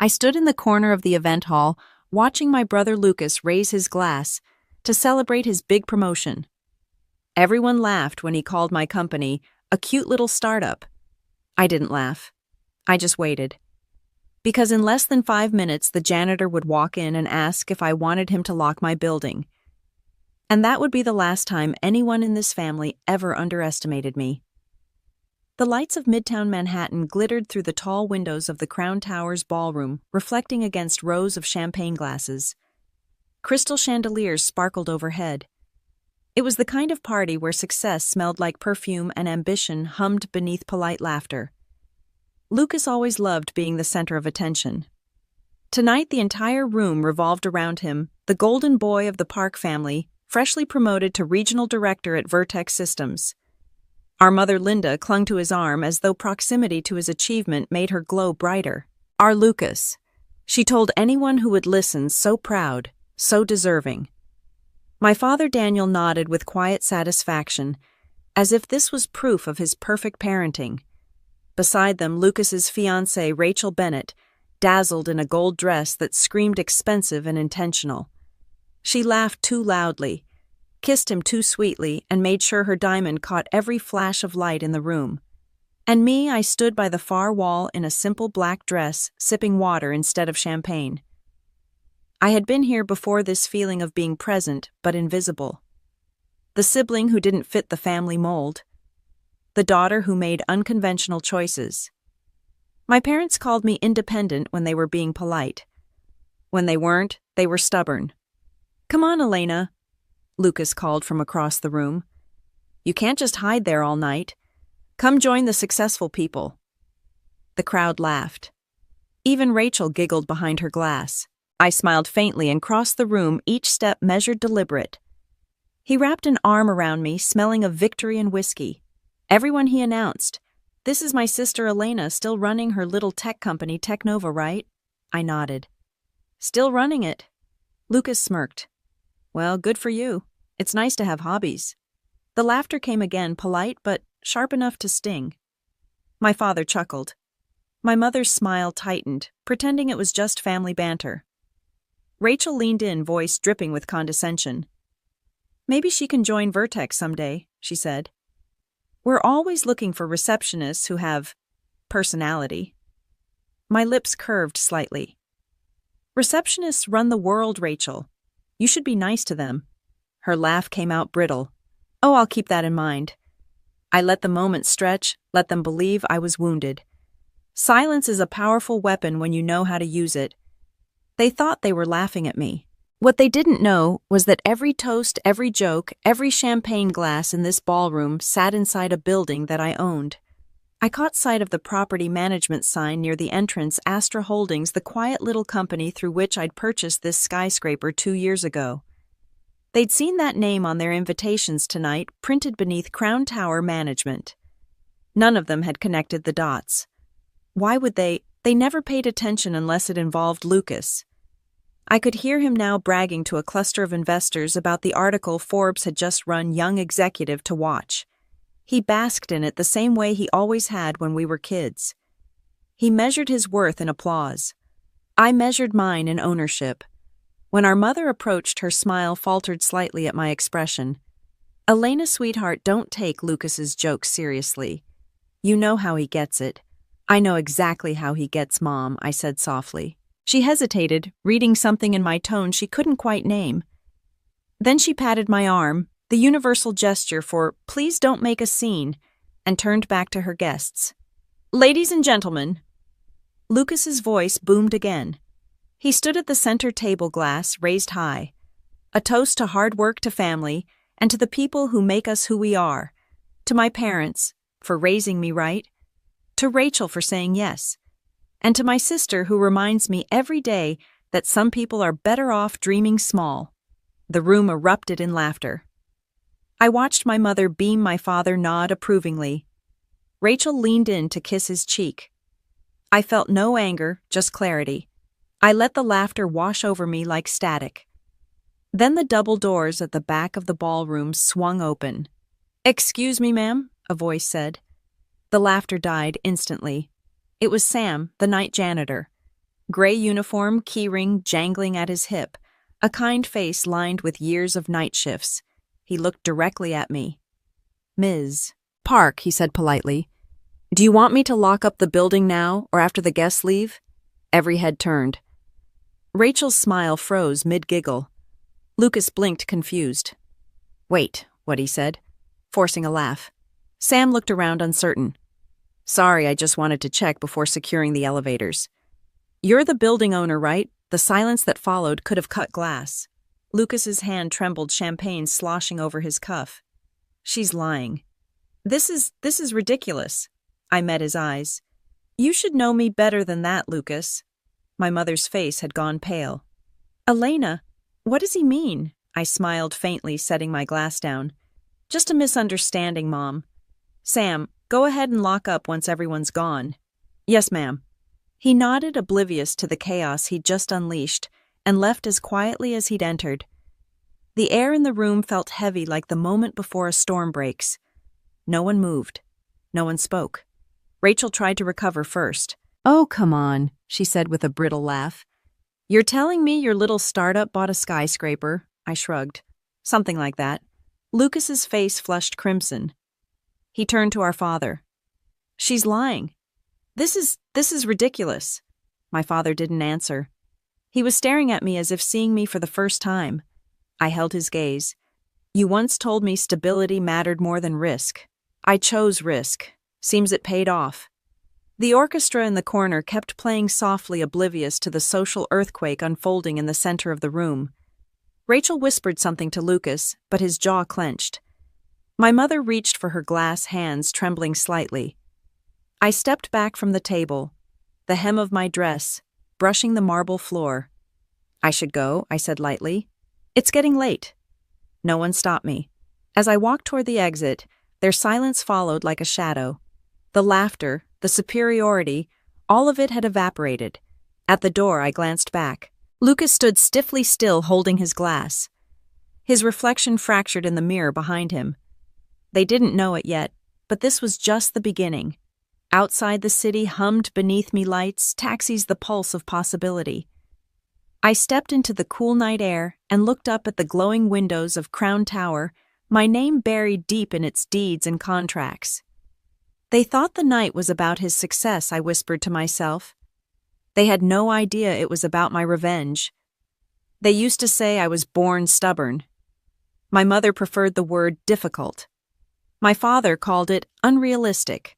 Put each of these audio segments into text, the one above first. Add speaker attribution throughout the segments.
Speaker 1: I stood in the corner of the event hall, watching my brother Lucas raise his glass to celebrate his big promotion. Everyone laughed when he called my company a cute little startup. I didn't laugh. I just waited. Because in less than 5 minutes, the janitor would walk in and ask if I wanted him to lock my building. And that would be the last time anyone in this family ever underestimated me. The lights of Midtown Manhattan glittered through the tall windows of the Crown Towers ballroom, reflecting against rows of champagne glasses. Crystal chandeliers sparkled overhead. It was the kind of party where success smelled like perfume and ambition hummed beneath polite laughter. Lucas always loved being the center of attention. Tonight, the entire room revolved around him, the golden boy of the Park family, freshly promoted to regional director at Vertex Systems. Our mother Linda clung to his arm as though proximity to his achievement made her glow brighter. Our Lucas, she told anyone who would listen, so proud, so deserving. My father Daniel nodded with quiet satisfaction, as if this was proof of his perfect parenting. Beside them, Lucas's fiancée, Rachel Bennett, dazzled in a gold dress that screamed expensive and intentional. She laughed too loudly, kissed him too sweetly, and made sure her diamond caught every flash of light in the room. And me, I stood by the far wall in a simple black dress, sipping water instead of champagne. I had been here before this feeling of being present but invisible. The sibling who didn't fit the family mold. The daughter who made unconventional choices. My parents called me independent when they were being polite. When they weren't, they were stubborn. "Come on, Elena," Lucas called from across the room. "You can't just hide there all night. Come join the successful people." The crowd laughed. Even Rachel giggled behind her glass. I smiled faintly and crossed the room, each step measured, deliberate. He wrapped an arm around me, smelling of victory and whiskey. "Everyone," he announced. "This is my sister Elena, still running her little tech company, Technova, right?" I nodded. "Still running it." Lucas smirked. "Well, good for you. It's nice to have hobbies." The laughter came again, polite but sharp enough to sting. My father chuckled. My mother's smile tightened, pretending it was just family banter. Rachel leaned in, voice dripping with condescension. "Maybe she can join Vertex someday," she said. "We're always looking for receptionists who have personality." My lips curved slightly. "Receptionists run the world, Rachel. You should be nice to them." Her laugh came out brittle. "Oh, I'll keep that in mind." I let the moment stretch, let them believe I was wounded. Silence is a powerful weapon when you know how to use it. They thought they were laughing at me. What they didn't know was that every toast, every joke, every champagne glass in this ballroom sat inside a building that I owned. I caught sight of the property management sign near the entrance, Astra Holdings, the quiet little company through which I'd purchased this skyscraper 2 years ago. They'd seen that name on their invitations tonight, printed beneath Crown Tower Management. None of them had connected the dots. Why would they? They never paid attention unless it involved Lucas. I could hear him now bragging to a cluster of investors about the article Forbes had just run Young Executive to watch. He basked in it the same way he always had when we were kids. He measured his worth in applause. I measured mine in ownership. When our mother approached, her smile faltered slightly at my expression. "Elena, sweetheart, don't take Lucas's jokes seriously. You know how he gets it." "I know exactly how he gets, Mom," I said softly. She hesitated, reading something in my tone she couldn't quite name. Then she patted my arm, the universal gesture for "please don't make a scene," and turned back to her guests. "Ladies and gentlemen." Lucas's voice boomed again. He stood at the center table, glass raised high. A toast to hard work, to family, and to the people who make us who we are. To my parents, for raising me right. To Rachel for saying yes. And to my sister, who reminds me every day that some people are better off dreaming small. The room erupted in laughter. I watched my mother beam my father, nod approvingly. Rachel leaned in to kiss his cheek. I felt no anger, just clarity. I let the laughter wash over me like static. Then the double doors at the back of the ballroom swung open. "Excuse me, ma'am," a voice said. The laughter died instantly. It was Sam, the night janitor. Gray uniform, keyring jangling at his hip, a kind face lined with years of night shifts. He looked directly at me. "Ms. Park," he said politely. "Do you want me to lock up the building now or after the guests leave?" Every head turned. Rachel's smile froze mid-giggle. Lucas blinked confused. "Wait," what he said, forcing a laugh. Sam looked around uncertain. "Sorry, I just wanted to check before securing the elevators." "You're the building owner, right?" The silence that followed could have cut glass. Lucas's hand trembled, champagne sloshing over his cuff. "She's lying." This is ridiculous." I met his eyes. "You should know me better than that, Lucas." My mother's face had gone pale. "Elena, what does he mean?" I smiled faintly, setting my glass down. "Just a misunderstanding, Mom." "Sam, go ahead and lock up once everyone's gone." "Yes, ma'am." He nodded, oblivious to the chaos he'd just unleashed, and left as quietly as he'd entered. The air in the room felt heavy, like the moment before a storm breaks. No one moved. No one spoke. Rachel tried to recover first. "Oh, come on," she said with a brittle laugh. "You're telling me your little startup bought a skyscraper?" I shrugged. "Something like that." Lucas's face flushed crimson. He turned to our father. "She's lying. This is ridiculous." My father didn't answer. He was staring at me as if seeing me for the first time. I held his gaze. "You once told me stability mattered more than risk. I chose risk. Seems it paid off." The orchestra in the corner kept playing softly, oblivious to the social earthquake unfolding in the center of the room. Rachel whispered something to Lucas, but his jaw clenched. My mother reached for her glass, hands trembling slightly. I stepped back from the table, the hem of my dress brushing the marble floor. "I should go," I said lightly. "It's getting late." No one stopped me. As I walked toward the exit, their silence followed like a shadow. The laughter, the superiority, all of it had evaporated. At the door, I glanced back. Lucas stood stiffly still, holding his glass. His reflection fractured in the mirror behind him. They didn't know it yet, but this was just the beginning. Outside, the city hummed beneath me, lights, taxis, the pulse of possibility. I stepped into the cool night air and looked up at the glowing windows of Crown Tower, my name buried deep in its deeds and contracts. "They thought the night was about his success," I whispered to myself. "They had no idea it was about my revenge. They used to say I was born stubborn. My mother preferred the word difficult. My father called it unrealistic.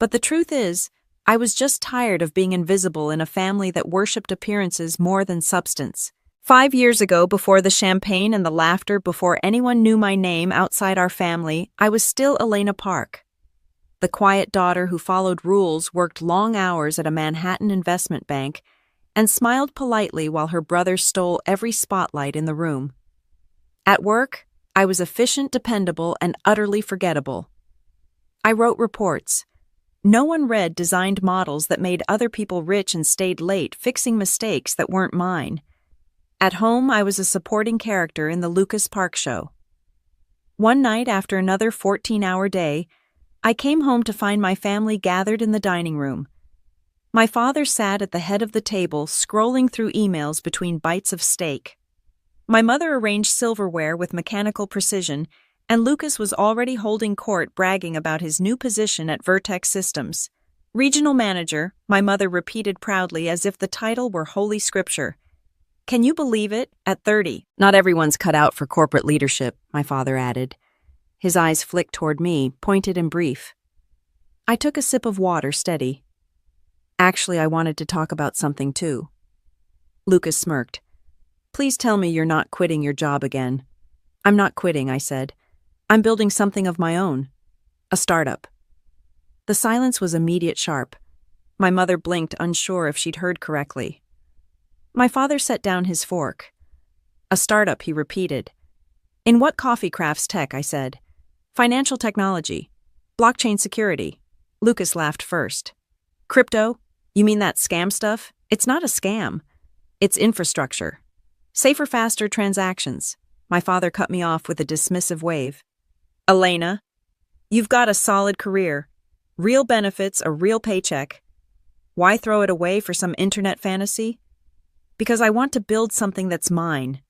Speaker 1: But the truth is, I was just tired of being invisible in a family that worshipped appearances more than substance. 5 years ago, before the champagne and the laughter, before anyone knew my name outside our family, I was still Elena Park. The quiet daughter who followed rules, worked long hours at a Manhattan investment bank, and smiled politely while her brother stole every spotlight in the room. At work, I was efficient, dependable, and utterly forgettable. I wrote reports. No one read designed models that made other people rich and stayed late, fixing mistakes that weren't mine. At home, I was a supporting character in the Lucas Park show. One night, after another 14-hour day, I came home to find my family gathered in the dining room. My father sat at the head of the table, scrolling through emails between bites of steak. My mother arranged silverware with mechanical precision, and Lucas was already holding court, bragging about his new position at Vertex Systems. "Regional manager," my mother repeated proudly as if the title were holy scripture. "Can you believe it? At 30. Not everyone's cut out for corporate leadership," my father added. His eyes flicked toward me, pointed and brief. I took a sip of water, steady. "Actually, I wanted to talk about something too." Lucas smirked. "Please tell me you're not quitting your job again." "I'm not quitting," I said. "I'm building something of my own. A startup." The silence was immediate, sharp. My mother blinked, unsure if she'd heard correctly. My father set down his fork. "A startup," he repeated. "In what coffee crafts tech?" I said. "Financial technology. Blockchain security." Lucas laughed first. "Crypto? You mean that scam stuff? It's not a scam. It's infrastructure. Safer, faster transactions." My father cut me off with a dismissive wave. "Elena, you've got a solid career. Real benefits, a real paycheck. Why throw it away for some internet fantasy? Because I want to build something that's mine.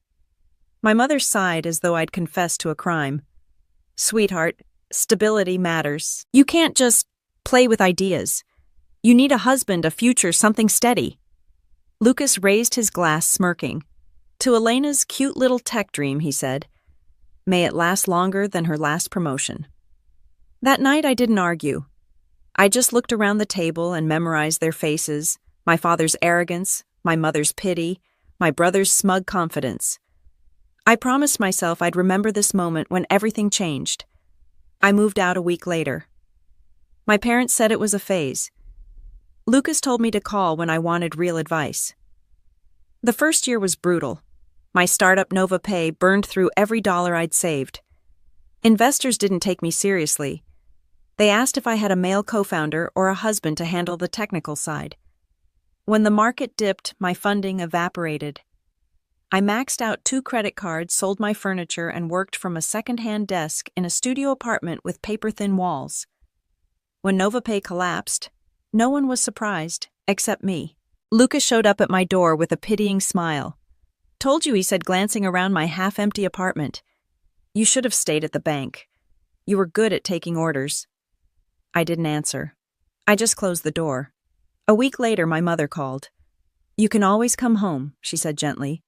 Speaker 1: My mother sighed as though I'd confessed to a crime. Sweetheart, stability matters. You can't just play with ideas. You need a husband, a future, something steady. Lucas raised his glass, smirking. To Elena's cute little tech dream, he said. May it last longer than her last promotion. That night I didn't argue. I just looked around the table and memorized their faces, my father's arrogance, my mother's pity, my brother's smug confidence. I promised myself I'd remember this moment when everything changed. I moved out a week later. My parents said it was a phase. Lucas told me to call when I wanted real advice. The first year was brutal. My startup NovaPay burned through every dollar I'd saved. Investors didn't take me seriously. They asked if I had a male co-founder or a husband to handle the technical side. When the market dipped, my funding evaporated. I maxed out 2 credit cards, sold my furniture, and worked from a second-hand desk in a studio apartment with paper-thin walls. When NovaPay collapsed, no one was surprised, except me. Lucas showed up at my door with a pitying smile. Told you, he said, glancing around my half-empty apartment. You should have stayed at the bank. You were good at taking orders. I didn't answer. I just closed the door. A week later, my mother called. You can always come home, she said gently.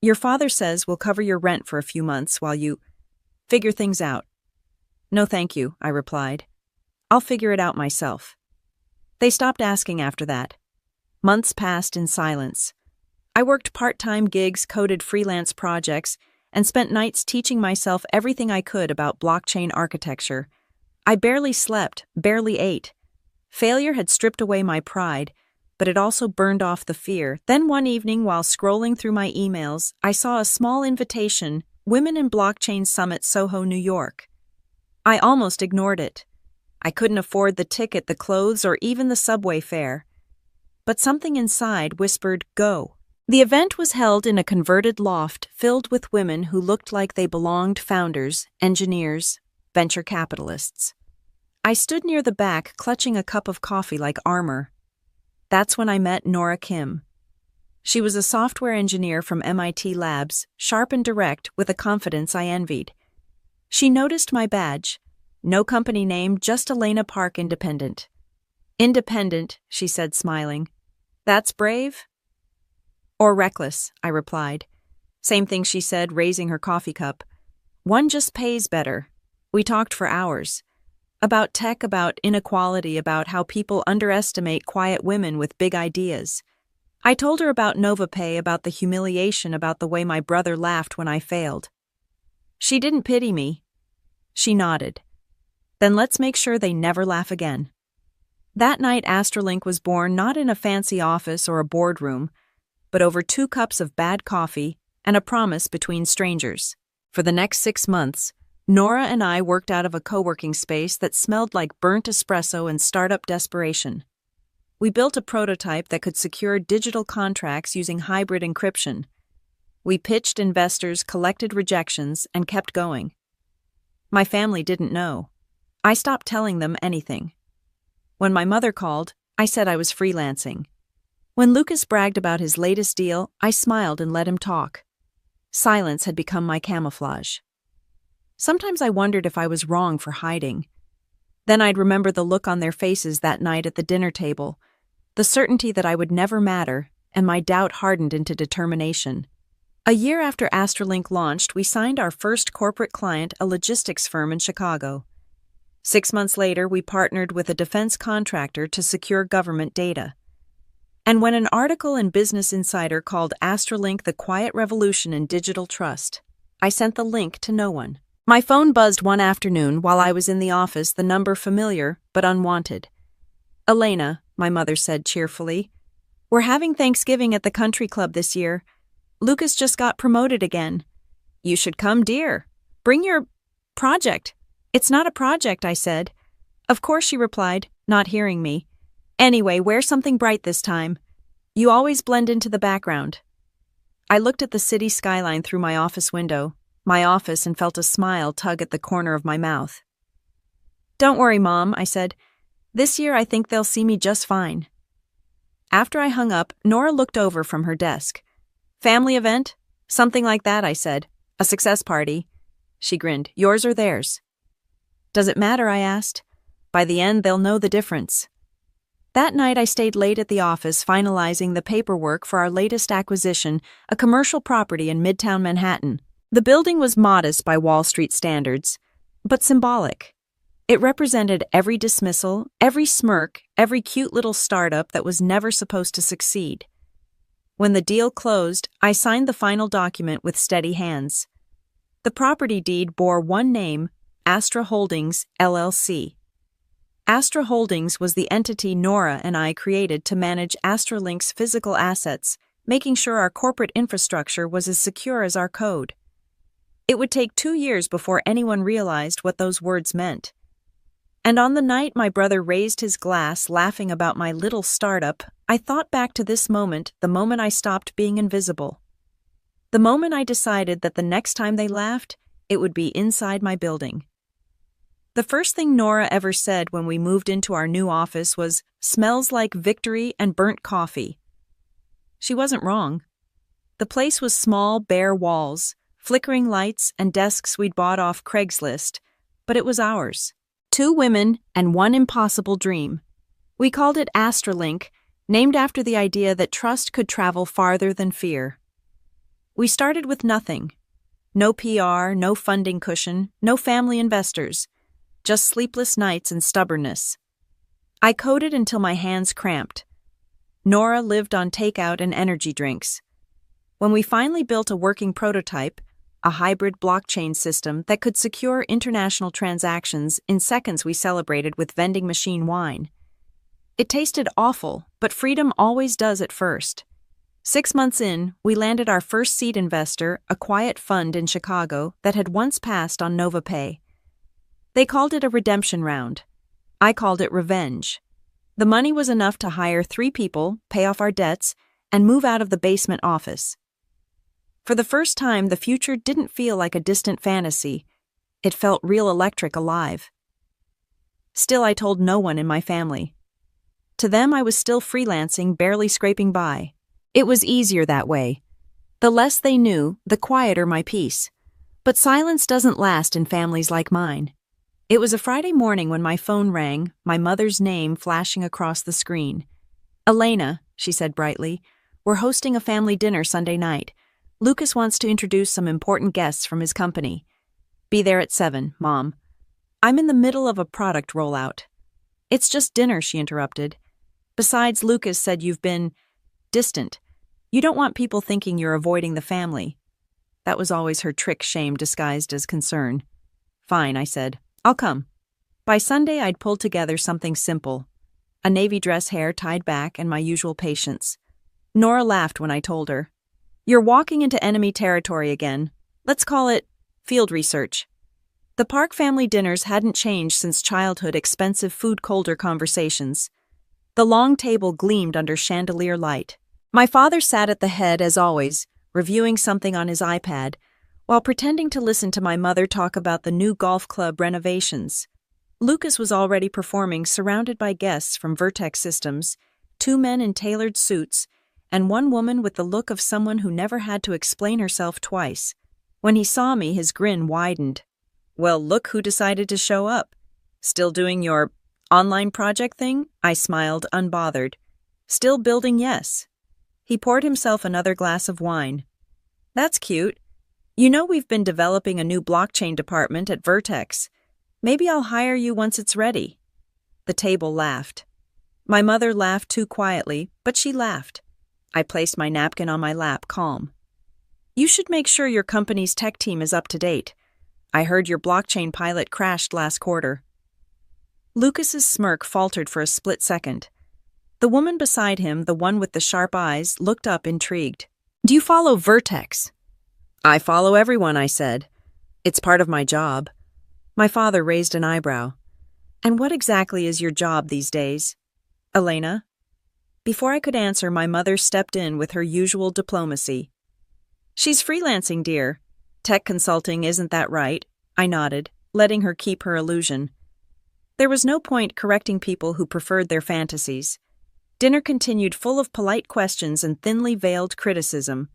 Speaker 1: Your father says we'll cover your rent for a few months while you figure things out. No, thank you, I replied. I'll figure it out myself. They stopped asking after that. Months passed in silence. I worked part-time gigs, coded freelance projects, and spent nights teaching myself everything I could about blockchain architecture. I barely slept, barely ate. Failure had stripped away my pride, but it also burned off the fear. Then one evening, while scrolling through my emails, I saw a small invitation, Women in Blockchain Summit, Soho, New York. I almost ignored it. I couldn't afford the ticket, the clothes, or even the subway fare. But something inside whispered, go. The event was held in a converted loft filled with women who looked like they belonged, founders, engineers, venture capitalists. I stood near the back, clutching a cup of coffee like armor. That's when I met Nora Kim. She was a software engineer from MIT Labs, sharp and direct, with a confidence I envied. She noticed my badge. No company name, just Elena Park Independent. Independent, she said, smiling. That's brave? Or reckless, I replied. Same thing, she said, raising her coffee cup. One just pays better. We talked for hours. About tech, about inequality, about how people underestimate quiet women with big ideas. I told her about NovaPay, about the humiliation, about the way my brother laughed when I failed. She didn't pity me. She nodded. Then let's make sure they never laugh again. That night, Astrolink was born not in a fancy office or a boardroom, but over 2 cups of bad coffee and a promise between strangers. For the next 6 months, Nora and I worked out of a co-working space that smelled like burnt espresso and startup desperation. We built a prototype that could secure digital contracts using hybrid encryption. We pitched investors, collected rejections, and kept going. My family didn't know. I stopped telling them anything. When my mother called, I said I was freelancing. When Lucas bragged about his latest deal, I smiled and let him talk. Silence had become my camouflage. Sometimes I wondered if I was wrong for hiding. Then I'd remember the look on their faces that night at the dinner table, the certainty that I would never matter, and my doubt hardened into determination. A year after Astrolink launched, we signed our first corporate client, a logistics firm in Chicago. 6 months later, we partnered with a defense contractor to secure government data. And when an article in Business Insider called Astrolink the quiet revolution in digital trust, I sent the link to no one. My phone buzzed one afternoon while I was in the office, the number familiar but unwanted. Elena, my mother said cheerfully, we're having Thanksgiving at the country club this year. Lucas just got promoted again. You should come, dear. Bring your project. It's not a project, I said. Of course, she replied, not hearing me. Anyway, wear something bright this time. You always blend into the background. I looked at the city skyline through my office window, and felt a smile tug at the corner of my mouth. Don't worry, Mom, I said. This year I think they'll see me just fine. After I hung up, Nora looked over from her desk. Family event? Something like that, I said. A success party. She grinned. Yours or theirs? Does it matter, I asked. By the end, they'll know the difference. That night I stayed late at the office finalizing the paperwork for our latest acquisition, a commercial property in Midtown Manhattan. The building was modest by Wall Street standards, but symbolic. It represented every dismissal, every smirk, every cute little startup that was never supposed to succeed. When the deal closed, I signed the final document with steady hands. The property deed bore one name, Astra Holdings, LLC. Astra Holdings was the entity Nora and I created to manage AstraLink's physical assets, making sure our corporate infrastructure was as secure as our code. It would take 2 years before anyone realized what those words meant. And on the night my brother raised his glass laughing about my little startup, I thought back to this moment, the moment I stopped being invisible. The moment I decided that the next time they laughed, it would be inside my building. The first thing Nora ever said when we moved into our new office was, "Smells like victory and burnt coffee." She wasn't wrong. The place was small, bare walls, flickering lights, and desks we'd bought off Craigslist, but it was ours. 2 women and one impossible dream. We called it AstraLink, named after the idea that trust could travel farther than fear. We started with nothing. No PR, no funding cushion, no family investors. Just sleepless nights and stubbornness. I coded until my hands cramped. Nora lived on takeout and energy drinks. When we finally built a working prototype, a hybrid blockchain system that could secure international transactions, in seconds we celebrated with vending machine wine. It tasted awful, but freedom always does at first. 6 months in, we landed our first seed investor, a quiet fund in Chicago that had once passed on NovaPay. They called it a redemption round. I called it revenge. The money was enough to hire 3 people, pay off our debts, and move out of the basement office. For the first time, the future didn't feel like a distant fantasy. It felt real, electric, alive. Still, I told no one in my family. To them, I was still freelancing, barely scraping by. It was easier that way. The less they knew, the quieter my peace. But silence doesn't last in families like mine. It was a Friday morning when my phone rang, my mother's name flashing across the screen. "Elena," she said brightly, "we're hosting a family dinner Sunday night. Lucas wants to introduce some important guests from his company. Be there at 7, Mom." "I'm in the middle of a product rollout." "It's just dinner," she interrupted. "Besides, Lucas said you've been distant. You don't want people thinking you're avoiding the family." That was always her trick, shame disguised as concern. "Fine," I said. "I'll come." By Sunday, I'd pulled together something simple. A navy dress, hair tied back, and my usual patience. Nora laughed when I told her. "You're walking into enemy territory again. Let's call it field research." The Park family dinners hadn't changed since childhood expensive food-colder conversations. The long table gleamed under chandelier light. My father sat at the head, as always, reviewing something on his iPad, while pretending to listen to my mother talk about the new golf club renovations. Lucas was already performing, surrounded by guests from Vertex Systems, 2 men in tailored suits, and 1 woman with the look of someone who never had to explain herself twice. When he saw me, his grin widened. "Well, look who decided to show up. Still doing your online project thing?" I smiled, unbothered. "Still building, yes." He poured himself another glass of wine. "That's cute. You know we've been developing a new blockchain department at Vertex. Maybe I'll hire you once it's ready." The table laughed. My mother laughed too quietly, but she laughed. I placed my napkin on my lap, calm. "You should make sure your company's tech team is up to date. I heard your blockchain pilot crashed last quarter." Lucas's smirk faltered for a split second. The woman beside him, the one with the sharp eyes, looked up intrigued. "Do you follow Vertex?" "I follow everyone," I said. "It's part of my job." My father raised an eyebrow. "And what exactly is your job these days?" "Elena?" Before I could answer, my mother stepped in with her usual diplomacy. "She's freelancing, dear. Tech consulting, isn't that right?" I nodded, letting her keep her illusion. There was no point correcting people who preferred their fantasies. Dinner continued full of polite questions and thinly veiled criticism.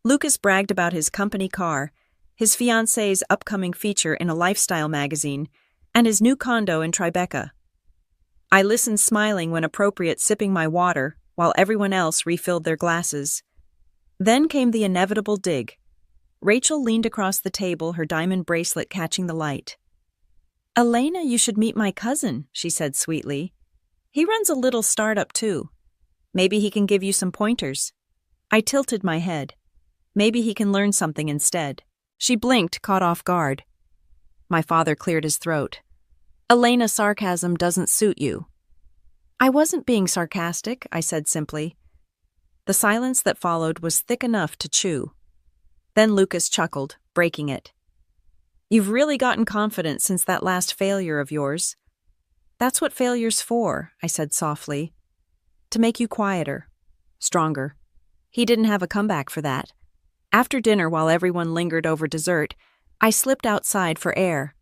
Speaker 1: Lucas bragged about his company car, his fiancée's upcoming feature in a lifestyle magazine, and his new condo in Tribeca. I listened smiling when appropriate, sipping my water, while everyone else refilled their glasses. Then came the inevitable dig. Rachel leaned across the table, her diamond bracelet catching the light. "Elena, you should meet my cousin," she said sweetly. "He runs a little startup too. Maybe he can give you some pointers." I tilted my head. Maybe he can learn something instead. She blinked, caught off guard. My father cleared his throat. "Elena's sarcasm doesn't suit you." "I wasn't being sarcastic," I said simply. The silence that followed was thick enough to chew. Then Lucas chuckled, breaking it. "You've really gotten confident since that last failure of yours." "That's what failure's for," I said softly. "To make you quieter, stronger." He didn't have a comeback for that. After dinner, while everyone lingered over dessert, I slipped outside for air.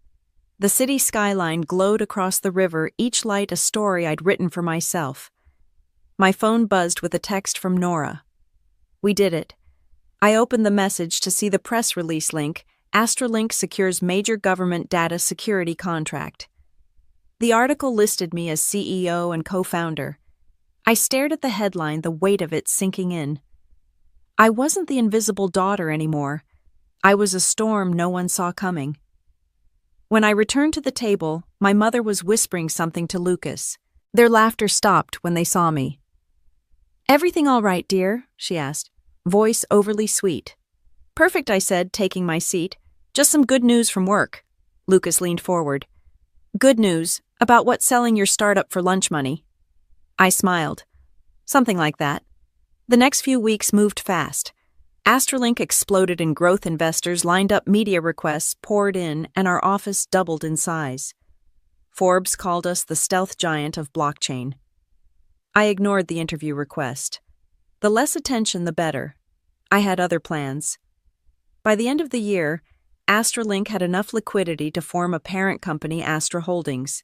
Speaker 1: The city skyline glowed across the river, each light a story I'd written for myself. My phone buzzed with a text from Nora. "We did it." I opened the message to see the press release link. Astralink secures major government data security contract. The article listed me as CEO and co-founder. I stared at the headline, the weight of it sinking in. I wasn't the invisible daughter anymore. I was a storm no one saw coming. When I returned to the table, my mother was whispering something to Lucas. Their laughter stopped when they saw me. "Everything all right, dear?" she asked, voice overly sweet. "Perfect," I said, taking my seat. "Just some good news from work." Lucas leaned forward. "Good news? About what, selling your startup for lunch money?" I smiled. "Something like that." The next few weeks moved fast. Astralink exploded and growth investors lined up, media requests poured in, and our office doubled in size. Forbes called us the stealth giant of blockchain. I ignored the interview request. The less attention, the better. I had other plans. By the end of the year, Astralink had enough liquidity to form a parent company, Astra Holdings.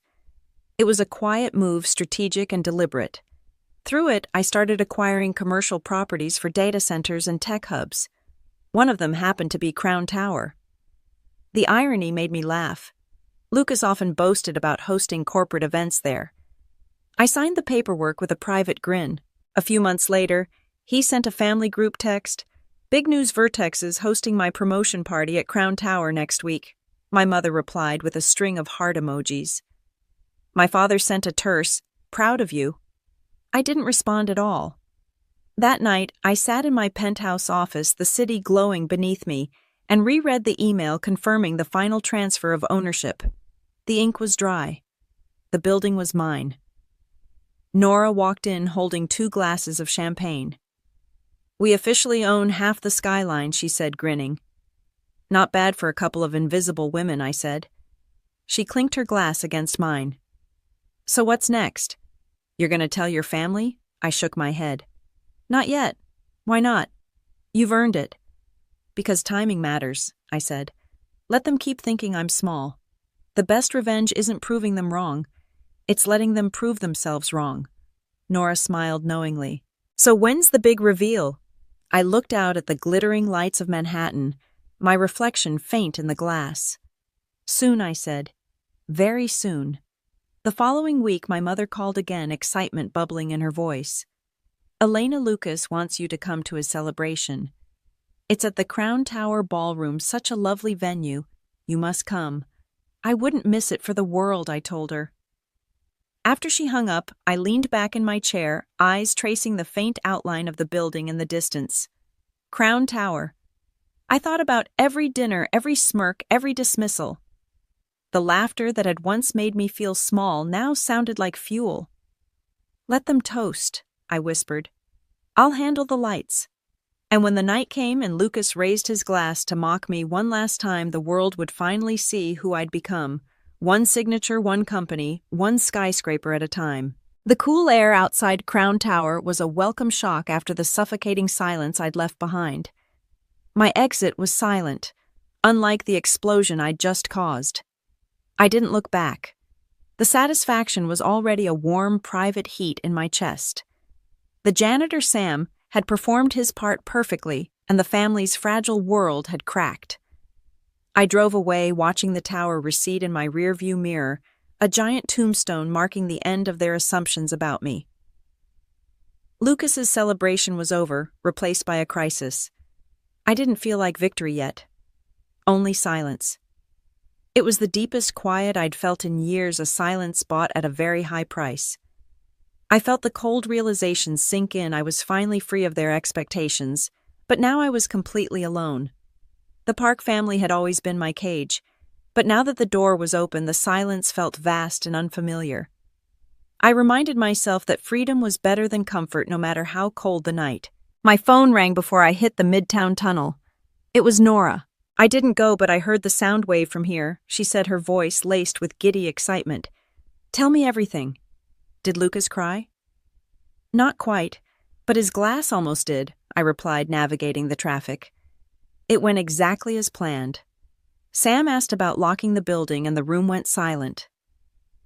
Speaker 1: It was a quiet move, strategic and deliberate. Through it, I started acquiring commercial properties for data centers and tech hubs. One of them happened to be Crown Tower. The irony made me laugh. Lucas often boasted about hosting corporate events there. I signed the paperwork with a private grin. A few months later, he sent a family group text. "Big news, Vertex is hosting my promotion party at Crown Tower next week." My mother replied with a string of heart emojis. My father sent a terse, "Proud of you." I didn't respond at all. That night, I sat in my penthouse office, the city glowing beneath me, and reread the email confirming the final transfer of ownership. The ink was dry. The building was mine. Nora walked in holding 2 glasses of champagne. "We officially own half the skyline," she said, grinning. "Not bad for a couple of invisible women," I said. She clinked her glass against mine. "So what's next? You're going to tell your family?" I shook my head. "Not yet." "Why not?" "You've earned it." "Because timing matters," I said. "Let them keep thinking I'm small. The best revenge isn't proving them wrong. It's letting them prove themselves wrong." Nora smiled knowingly. "So when's the big reveal?" I looked out at the glittering lights of Manhattan, my reflection faint in the glass. "Soon," I said. "Very soon." The following week, my mother called again, excitement bubbling in her voice. "Elena, Lucas wants you to come to his celebration. It's at the Crown Tower Ballroom, such a lovely venue. You must come." "I wouldn't miss it for the world," I told her. After she hung up, I leaned back in my chair, eyes tracing the faint outline of the building in the distance. Crown Tower. I thought about every dinner, every smirk, every dismissal. The laughter that had once made me feel small now sounded like fuel. "Let them toast," I whispered. "I'll handle the lights." And when the night came and Lucas raised his glass to mock me one last time, the world would finally see who I'd become. One signature, one company, one skyscraper at a time. The cool air outside Crown Tower was a welcome shock after the suffocating silence I'd left behind. My exit was silent, unlike the explosion I'd just caused. I didn't look back. The satisfaction was already a warm, private heat in my chest. The janitor Sam had performed his part perfectly, and the family's fragile world had cracked. I drove away, watching the tower recede in my rearview mirror, a giant tombstone marking the end of their assumptions about me. Lucas's celebration was over, replaced by a crisis. I didn't feel like victory yet. Only silence. It was the deepest quiet I'd felt in years, a silence bought at a very high price. I felt the cold realization sink in. I was finally free of their expectations, but now I was completely alone. The Park family had always been my cage, but now that the door was open, the silence felt vast and unfamiliar. I reminded myself that freedom was better than comfort, no matter how cold the night. My phone rang before I hit the Midtown tunnel. It was Nora. I didn't go, but I heard the sound wave from here, she said, her voice laced with giddy excitement. Tell me everything. Did Lucas cry? Not quite, but his glass almost did, I replied, navigating the traffic. It went exactly as planned. Sam asked about locking the building and the room went silent.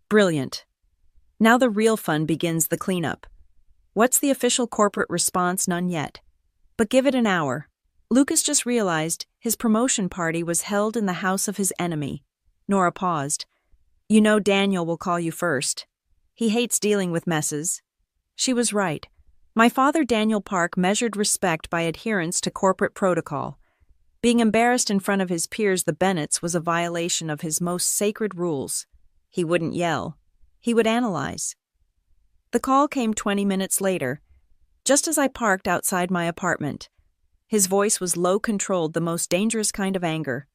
Speaker 1: Brilliant. Now the real fun begins, the cleanup. What's the official corporate response? None yet. But give it an hour. Lucas just realized his promotion party was held in the house of his enemy. Nora paused. You know Daniel will call you first. He hates dealing with messes. She was right. My father, Daniel Park, measured respect by adherence to corporate protocol. Being embarrassed in front of his peers, the Bennetts, was a violation of his most sacred rules. He wouldn't yell. He would analyze. The call came 20 minutes later, just as I parked outside my apartment. His voice was low, controlled, the most dangerous kind of anger.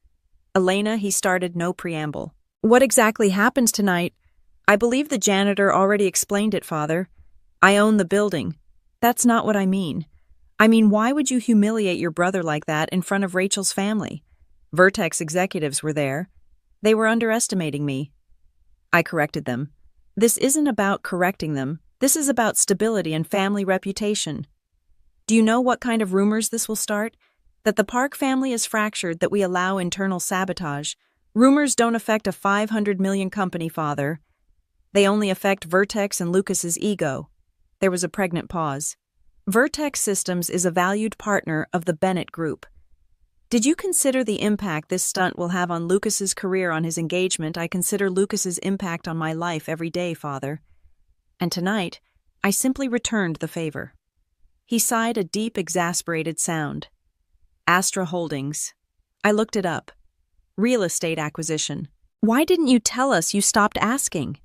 Speaker 1: Elena, he started, no preamble. What exactly happens tonight? I believe the janitor already explained it, Father. I own the building. That's not what I mean. I mean, why would you humiliate your brother like that in front of Rachel's family? Vertex executives were there. They were underestimating me. I corrected them. This isn't about correcting them. This is about stability and family reputation. Do you know what kind of rumors this will start? That the Park family is fractured, that we allow internal sabotage. Rumors don't affect a 500 million company, Father. They only affect Vertex and Lucas's ego. There was a pregnant pause. Vertex Systems is a valued partner of the Bennett Group. Did you consider the impact this stunt will have on Lucas's career, on his engagement? I consider Lucas's impact on my life every day, Father. And tonight, I simply returned the favor. He sighed, a deep, exasperated sound. Astra Holdings. I looked it up. Real estate acquisition. Why didn't you tell us? You stopped asking.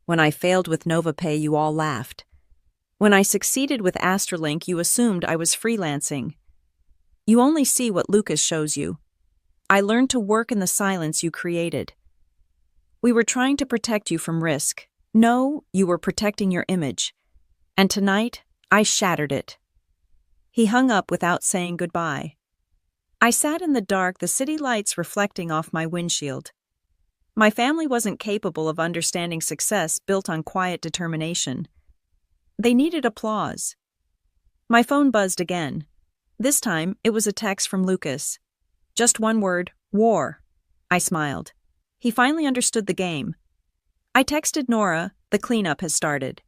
Speaker 1: When I failed with NovaPay, you all laughed. When I succeeded with Astralink, you assumed I was freelancing. You only see what Lucas shows you. I learned to work in the silence you created. We were trying to protect you from risk. No, you were protecting your image. And tonight, I shattered it. He hung up without saying goodbye. I sat in the dark, the city lights reflecting off my windshield. My family wasn't capable of understanding success built on quiet determination. They needed applause. My phone buzzed again. This time, it was a text from Lucas. Just one word, war. I smiled. He finally understood the game. I texted Nora, the cleanup has started.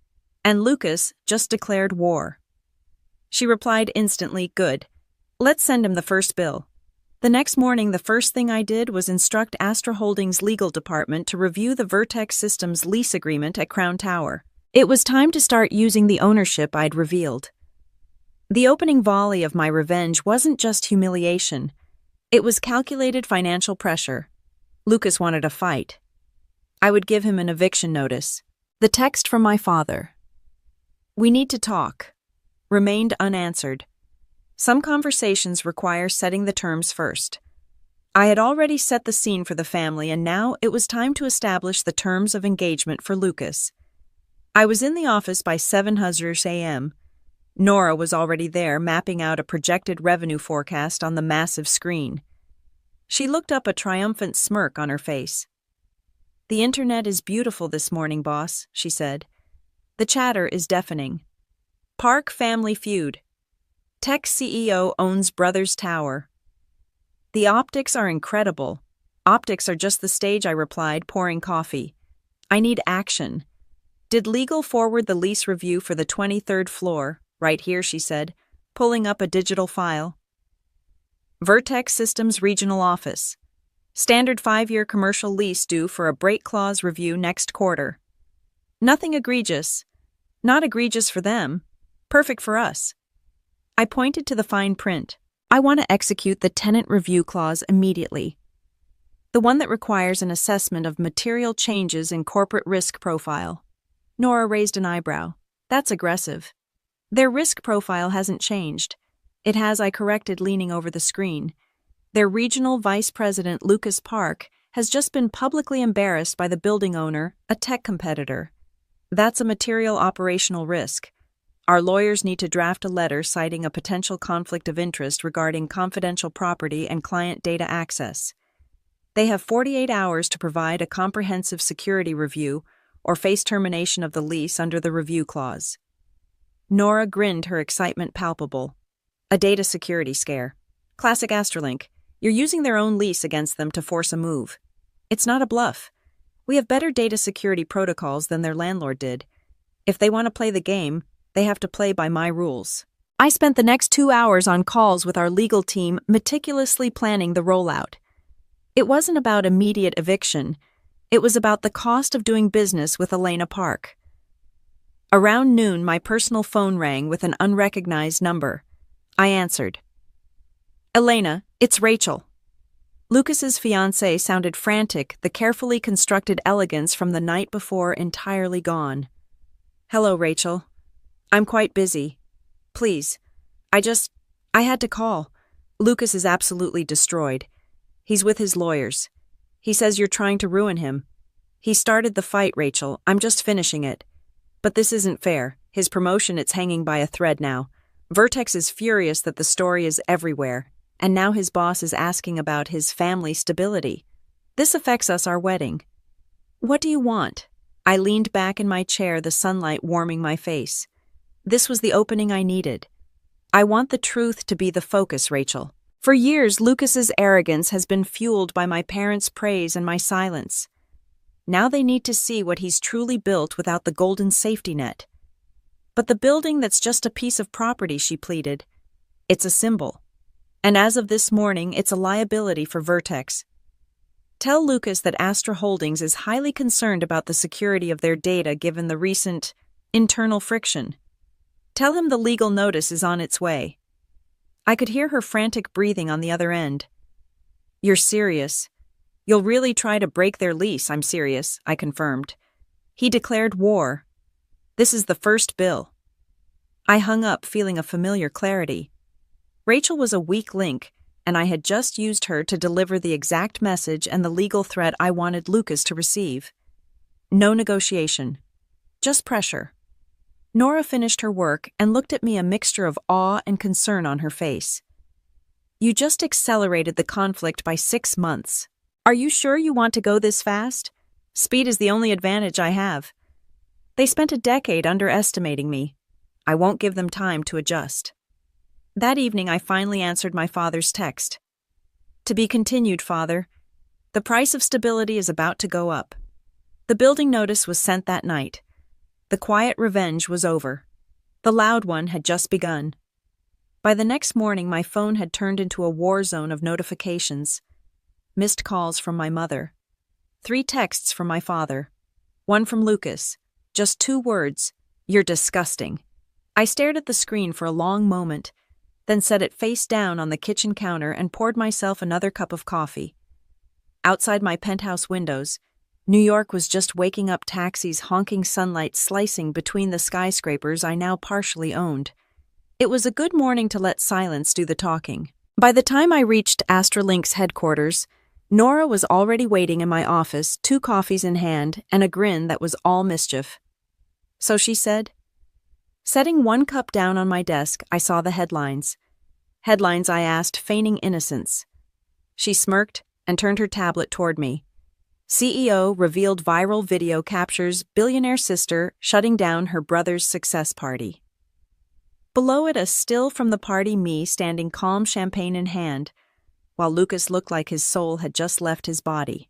Speaker 1: And Lucas just declared war. She replied instantly, good. Let's send him the first bill. The next morning, the first thing I did was instruct Astra Holdings' legal department to review the Vertex Systems lease agreement at Crown Tower. It was time to start using the ownership I'd revealed. The opening volley of my revenge wasn't just humiliation. It was calculated financial pressure. Lucas wanted a fight. I would give him an eviction notice. The text from my father. We need to talk. Remained unanswered. Some conversations require setting the terms first. I had already set the scene for the family, and now it was time to establish the terms of engagement for Lucas. I was in the office by 7:00 a.m. Nora was already there, mapping out a projected revenue forecast on the massive screen. She looked up, a triumphant smirk on her face. The internet is beautiful this morning, boss, she said. The chatter is deafening. Park family feud. Tech CEO owns Brothers Tower. The optics are incredible. Optics are just the stage, I replied, pouring coffee. I need action. Did legal forward the lease review for the 23rd floor? Right here, she said, pulling up a digital file. Vertex Systems Regional Office. Standard 5-year commercial lease due for a break clause review next quarter. Nothing egregious. Not egregious for them. Perfect for us. I pointed to the fine print. I want to execute the tenant review clause immediately. The one that requires an assessment of material changes in corporate risk profile. Nora raised an eyebrow. That's aggressive. Their risk profile hasn't changed. It has, I corrected, leaning over the screen. Their regional vice president, Lucas Park, has just been publicly embarrassed by the building owner, a tech competitor. That's a material operational risk. Our lawyers need to draft a letter citing a potential conflict of interest regarding confidential property and client data access. They have 48 hours to provide a comprehensive security review or face termination of the lease under the review clause. Nora grinned, her excitement palpable. A data security scare. Classic Astrolink. You're using their own lease against them to force a move. It's not a bluff. We have better data security protocols than their landlord did. If they want to play the game, they have to play by my rules. I spent the next 2 hours on calls with our legal team, meticulously planning the rollout. It wasn't about immediate eviction. It was about the cost of doing business with Elena Park. Around noon, my personal phone rang with an unrecognized number. I answered. Elena, it's Rachel. Lucas's fiancée sounded frantic, the carefully constructed elegance from the night before entirely gone. Hello, Rachel. I'm quite busy. Please. I had to call. Lucas is absolutely destroyed. He's with his lawyers. He says you're trying to ruin him. He started the fight, Rachel. I'm just finishing it. But this isn't fair. His promotion, it's hanging by a thread now. Vertex is furious that the story is everywhere. And now his boss is asking about his family stability. This affects our wedding. What do you want? I leaned back in my chair, the sunlight warming my face. This was the opening I needed. I want the truth to be the focus, Rachel. For years, Lucas's arrogance has been fueled by my parents' praise and my silence. Now they need to see what he's truly built without the golden safety net. But the building, that's just a piece of property, she pleaded. It's a symbol. And as of this morning, it's a liability for Vertex. Tell Lucas that Astra Holdings is highly concerned about the security of their data given the recent internal friction. Tell him the legal notice is on its way. I could hear her frantic breathing on the other end. You're serious. You'll really try to break their lease? I'm serious, I confirmed. He declared war. This is the first bill. I hung up, feeling a familiar clarity. Rachel was a weak link, and I had just used her to deliver the exact message and the legal threat I wanted Lucas to receive. No negotiation. Just pressure. Nora finished her work and looked at me, a mixture of awe and concern on her face. You just accelerated the conflict by 6 months. Are you sure you want to go this fast? Speed is the only advantage I have. They spent a decade underestimating me. I won't give them time to adjust. That evening, I finally answered my father's text. To be continued, Father. The price of stability is about to go up. The building notice was sent that night. The quiet revenge was over. The loud one had just begun. By the next morning, my phone had turned into a war zone of notifications. Missed calls from my mother. 3 texts from my father. 1 from Lucas. Just 2 words. You're disgusting. I stared at the screen for a long moment, then set it face down on the kitchen counter and poured myself another cup of coffee. Outside my penthouse windows, New York was just waking up, taxis, honking sunlight slicing between the skyscrapers I now partially owned. It was a good morning to let silence do the talking. By the time I reached Astralink's headquarters, Nora was already waiting in my office, 2 coffees in hand and a grin that was all mischief. So she said. Setting 1 cup down on my desk, I saw the headlines. Headlines, I asked, feigning innocence. She smirked and turned her tablet toward me. CEO revealed viral video captures billionaire sister shutting down her brother's success party. Below it, a still from the party, me standing calm, champagne in hand, while Lucas looked like his soul had just left his body.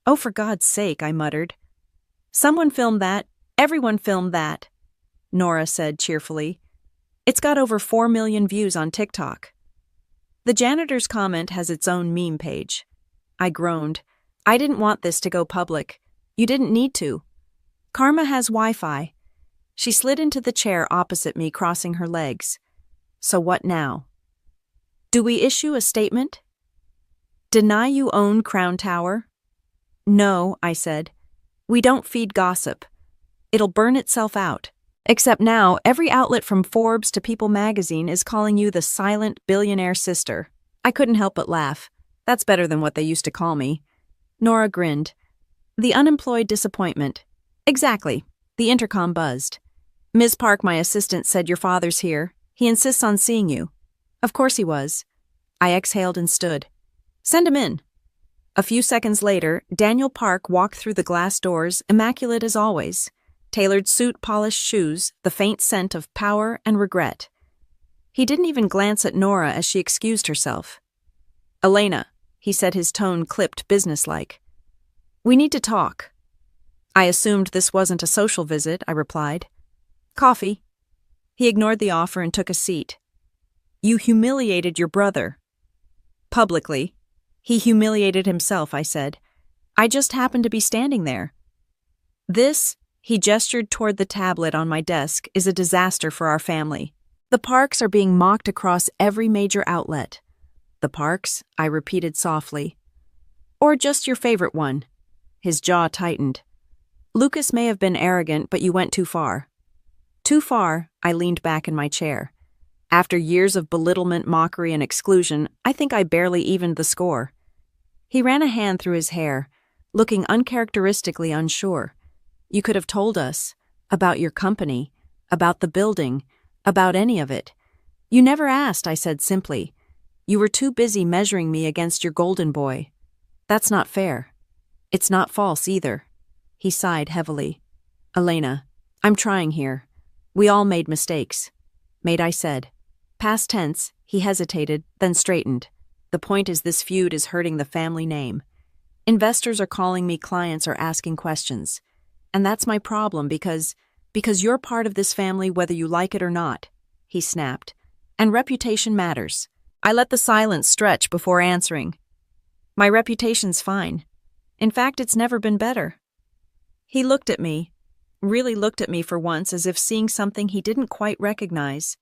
Speaker 1: Oh, for God's sake, I muttered. Someone filmed that. Everyone filmed that, Nora said cheerfully. It's got over 4 million views on TikTok. The janitor's comment has its own meme page. I groaned. I didn't want this to go public. You didn't need to. Karma has Wi-Fi. She slid into the chair opposite me, crossing her legs. So what now? Do we issue a statement? Deny you own Crown Tower? No, I said. We don't feed gossip. It'll burn itself out. Except now, every outlet from Forbes to People magazine is calling you the silent billionaire sister. I couldn't help but laugh. That's better than what they used to call me. Nora grinned. The unemployed disappointment. Exactly. The intercom buzzed. Ms. Park, my assistant, said your father's here. He insists on seeing you. Of course he was. I exhaled and stood. Send him in. A few seconds later, Daniel Park walked through the glass doors, immaculate as always. Tailored suit, polished shoes, the faint scent of power and regret. He didn't even glance at Nora as she excused herself. Elena, he said, his tone clipped businesslike. We need to talk. I assumed this wasn't a social visit, I replied. Coffee. He ignored the offer and took a seat. You humiliated your brother. Publicly. He humiliated himself, I said. I just happened to be standing there. This, he gestured toward the tablet on my desk, is a disaster for our family. The Parks are being mocked across every major outlet. The Parks, I repeated softly. Or just your favorite one. His jaw tightened. Lucas may have been arrogant, but you went too far. Too far, I leaned back in my chair. After years of belittlement, mockery, and exclusion, I think I barely evened the score. He ran a hand through his hair, looking uncharacteristically unsure. You could have told us about your company, about the building, about any of it. You never asked, I said simply. You were too busy measuring me against your golden boy. That's not fair. It's not false either. He sighed heavily. Elena, I'm trying here. We all made mistakes. Made, I said. Past tense, he hesitated, then straightened. The point is this feud is hurting the family name. Investors are calling me, clients are asking questions. And that's my problem because you're part of this family whether you like it or not, he snapped. And reputation matters. I let the silence stretch before answering. My reputation's fine. In fact, it's never been better. He looked at me, really looked at me for once as if seeing something he didn't quite recognize.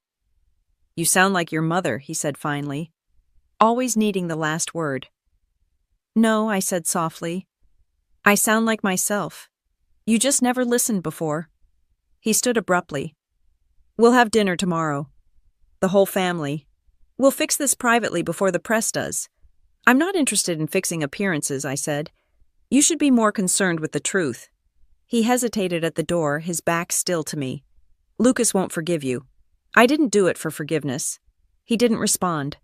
Speaker 1: You sound like your mother, he said finally, always needing the last word. No, I said softly. I sound like myself. You just never listened before. He stood abruptly. We'll have dinner tomorrow. The whole family. We'll fix this privately before the press does. I'm not interested in fixing appearances, I said. You should be more concerned with the truth. He hesitated at the door, his back still to me. Lucas won't forgive you. I didn't do it for forgiveness. He didn't respond.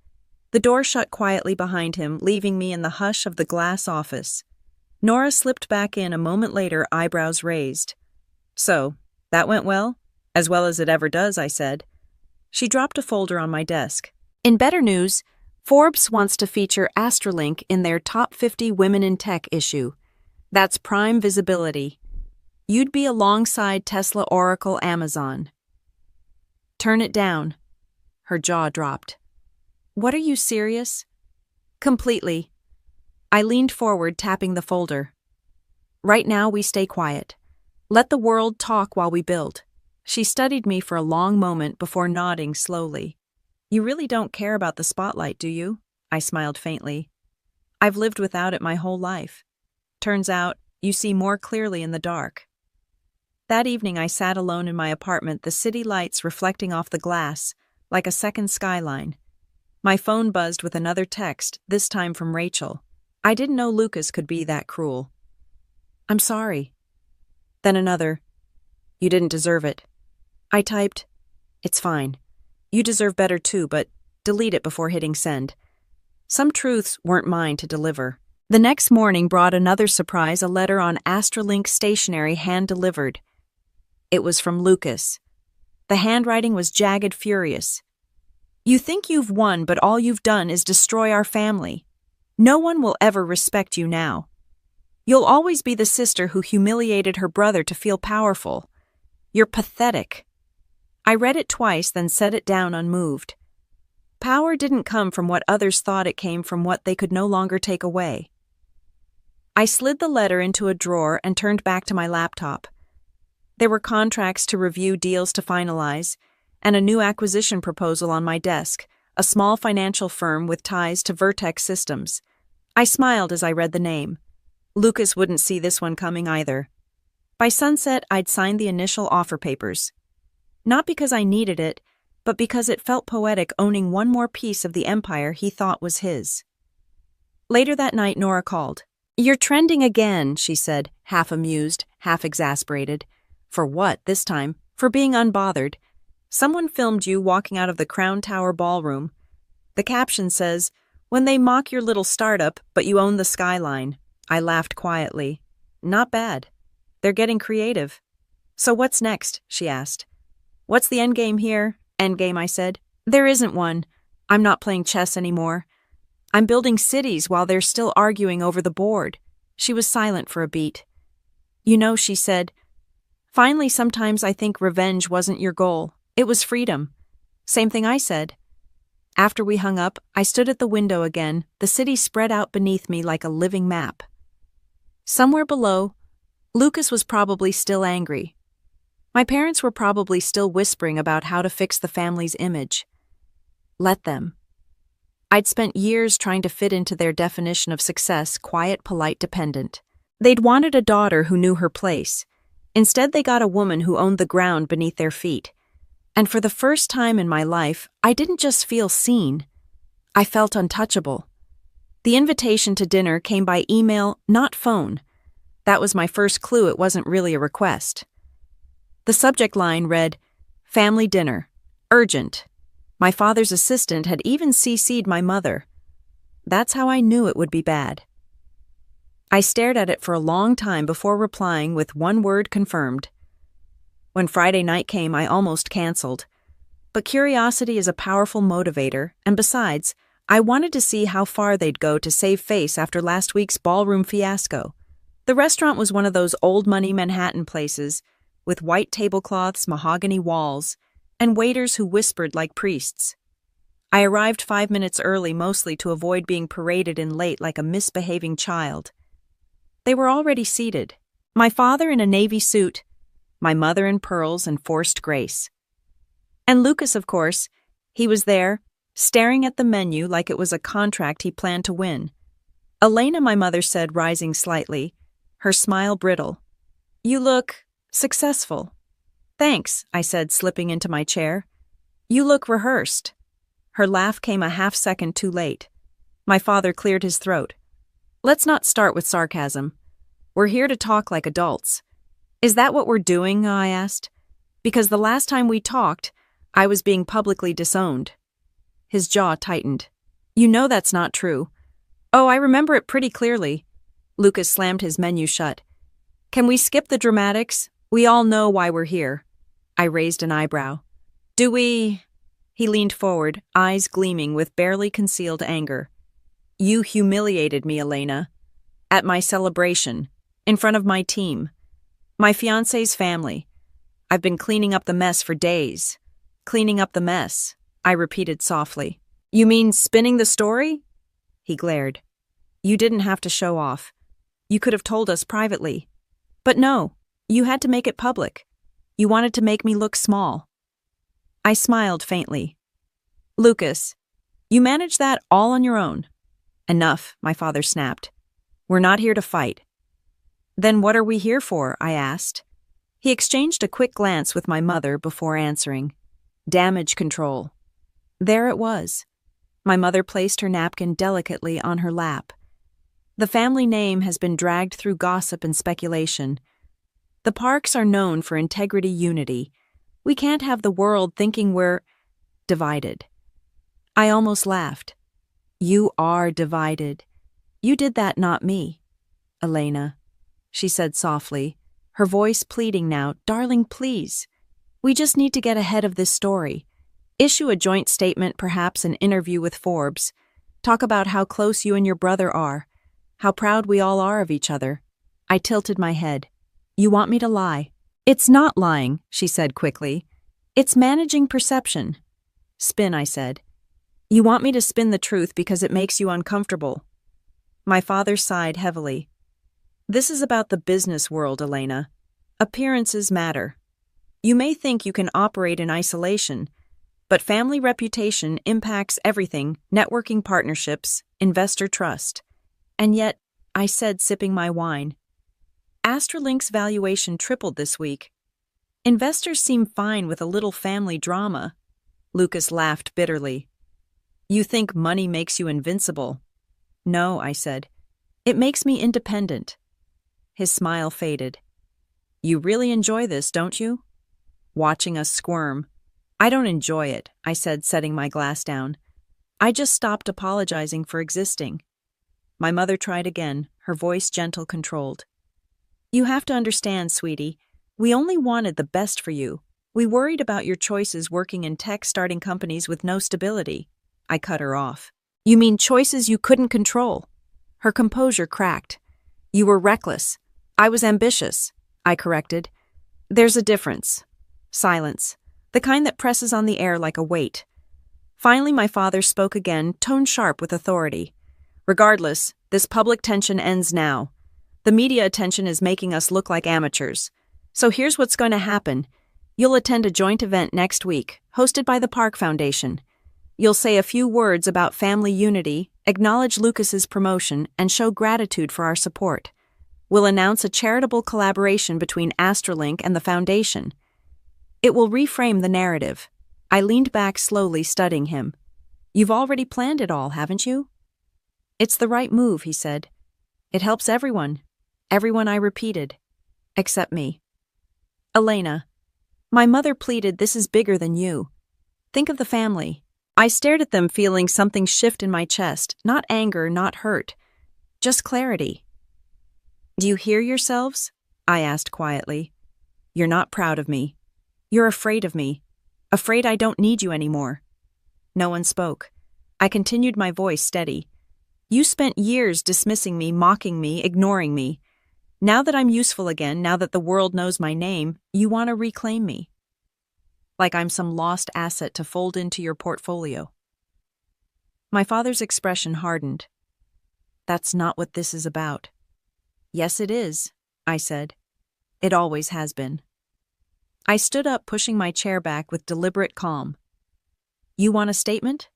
Speaker 1: The door shut quietly behind him, leaving me in the hush of the glass office. Nora slipped back in a moment later, eyebrows raised. So, that went well? As well as it ever does, I said. She dropped a folder on my desk. In better news, Forbes wants to feature Astralink in their Top 50 Women in Tech issue. That's prime visibility. You'd be alongside Tesla, Oracle, Amazon. Turn it down. Her jaw dropped. What, are you serious? Completely. I leaned forward, tapping the folder. Right now, we stay quiet. Let the world talk while we build. She studied me for a long moment before nodding slowly. You really don't care about the spotlight, do you? I smiled faintly. I've lived without it my whole life. Turns out, you see more clearly in the dark. That evening I sat alone in my apartment, the city lights reflecting off the glass, like a second skyline. My phone buzzed with another text, this time from Rachel. I didn't know Lucas could be that cruel. I'm sorry. Then another. You didn't deserve it. I typed, it's fine. You deserve better too, but delete it before hitting send. Some truths weren't mine to deliver. The next morning brought another surprise, a letter on Astralink stationery hand-delivered. It was from Lucas. The handwriting was jagged, furious. You think you've won, but all you've done is destroy our family. No one will ever respect you now. You'll always be the sister who humiliated her brother to feel powerful. You're pathetic. I read it twice, then set it down unmoved. Power didn't come from what others thought, it came from what they could no longer take away. I slid the letter into a drawer and turned back to my laptop. There were contracts to review, deals to finalize, and a new acquisition proposal on my desk, a small financial firm with ties to Vertex Systems. I smiled as I read the name. Lucas wouldn't see this one coming either. By sunset, I'd signed the initial offer papers. Not because I needed it, but because it felt poetic owning one more piece of the empire he thought was his. Later that night, Nora called. "You're trending again," she said, half amused, half exasperated. "For what, this time? For being unbothered. Someone filmed you walking out of the Crown Tower ballroom. The caption says, 'When they mock your little startup, but you own the skyline.'" I laughed quietly. "Not bad. They're getting creative." "So what's next?" she asked. "What's the endgame here?" "Endgame," I said. "There isn't one. I'm not playing chess anymore. I'm building cities while they're still arguing over the board." She was silent for a beat. "You know," she said, "finally sometimes I think revenge wasn't your goal. It was freedom." Same thing I said. After we hung up, I stood at the window again, the city spread out beneath me like a living map. Somewhere below, Lucas was probably still angry. My parents were probably still whispering about how to fix the family's image. Let them. I'd spent years trying to fit into their definition of success, quiet, polite, dependent. They'd wanted a daughter who knew her place. Instead, they got a woman who owned the ground beneath their feet. And for the first time in my life, I didn't just feel seen. I felt untouchable. The invitation to dinner came by email, not phone. That was my first clue it wasn't really a request. The subject line read, "Family dinner. Urgent." My father's assistant had even CC'd my mother. That's how I knew it would be bad. I stared at it for a long time before replying with one word: confirmed. When Friday night came, I almost canceled. But curiosity is a powerful motivator, and besides, I wanted to see how far they'd go to save face after last week's ballroom fiasco. The restaurant was one of those old-money Manhattan places, with white tablecloths, mahogany walls, and waiters who whispered like priests. I arrived 5 minutes early, mostly to avoid being paraded in late like a misbehaving child. They were already seated. My father in a navy suit, my mother in pearls and forced grace. And Lucas, of course, he was there, staring at the menu like it was a contract he planned to win. "Elena," my mother said, rising slightly, her smile brittle. "You look successful." "Thanks," I said, slipping into my chair. "You look rehearsed." Her laugh came a half-second too late. My father cleared his throat. "Let's not start with sarcasm. We're here to talk like adults." "Is that what we're doing?" I asked. "Because the last time we talked, I was being publicly disowned." His jaw tightened. "You know that's not true." "Oh, I remember it pretty clearly." Lucas slammed his menu shut. "Can we skip the dramatics? We all know why we're here." I raised an eyebrow. "Do we?" He leaned forward, eyes gleaming with barely concealed anger. "You humiliated me, Elena. At my celebration. In front of my team. My fiancé's family. I've been cleaning up the mess for days." "Cleaning up the mess," I repeated softly. "You mean spinning the story?" He glared. "You didn't have to show off. You could have told us privately. But no, you had to make it public. You wanted to make me look small." I smiled faintly. "Lucas, you managed that all on your own." "Enough," my father snapped. "We're not here to fight." "Then what are we here for?" I asked. He exchanged a quick glance with my mother before answering. "Damage control." There it was. My mother placed her napkin delicately on her lap. The family name has been dragged through gossip and speculation. The Parks are known for integrity, unity. We can't have the world thinking we're divided. I almost laughed. "You are divided. You did that, not me." "Elena," she said softly, her voice pleading now, "Darling, please. We just need to get ahead of this story. Issue a joint statement, perhaps an interview with Forbes. Talk about how close you and your brother are, how proud we all are of each other." I tilted my head. "You want me to lie?" "It's not lying," she said quickly. It's managing perception. Spin, I said. You want me to spin the truth because it makes you uncomfortable. My father sighed heavily. This is about the business world, Elena. Appearances matter. You may think you can operate in isolation, but family reputation impacts everything: networking, partnerships, investor trust. And yet, I said, sipping my wine, Astralink's valuation tripled this week. Investors seem fine with a little family drama. Lucas laughed bitterly. You think money makes you invincible? No, I said. It makes me independent. His smile faded. You really enjoy this, don't you? Watching us squirm. I don't enjoy it, I said, setting my glass down. I just stopped apologizing for existing. My mother tried again, her voice gentle, controlled. You have to understand, sweetie. We only wanted the best for you. We worried about your choices working in tech, starting companies with no stability. I cut her off. You mean choices you couldn't control? Her composure cracked. You were reckless. I was ambitious, I corrected. There's a difference. Silence. The kind that presses on the air like a weight. Finally, my father spoke again, tone sharp with authority. Regardless, this public tension ends now. The media attention is making us look like amateurs. So here's what's going to happen. You'll attend a joint event next week, hosted by the Park Foundation. You'll say a few words about family unity, acknowledge Lucas's promotion, and show gratitude for our support. We'll announce a charitable collaboration between Astralink and the Foundation. It will reframe the narrative. I leaned back slowly, studying him. You've already planned it all, haven't you? It's the right move, he said. It helps everyone. Everyone, I repeated. Except me. Elena. My mother pleaded, this is bigger than you. Think of the family. I stared at them, feeling something shift in my chest, not anger, not hurt, just clarity. Do you hear yourselves? I asked quietly. You're not proud of me. You're afraid of me. Afraid I don't need you anymore. No one spoke. I continued, my voice steady. You spent years dismissing me, mocking me, ignoring me. Now that I'm useful again, now that the world knows my name, you want to reclaim me. Like I'm some lost asset to fold into your portfolio. My father's expression hardened. That's not what this is about. Yes, it is, I said. It always has been. I stood up, pushing my chair back with deliberate calm. You want a statement?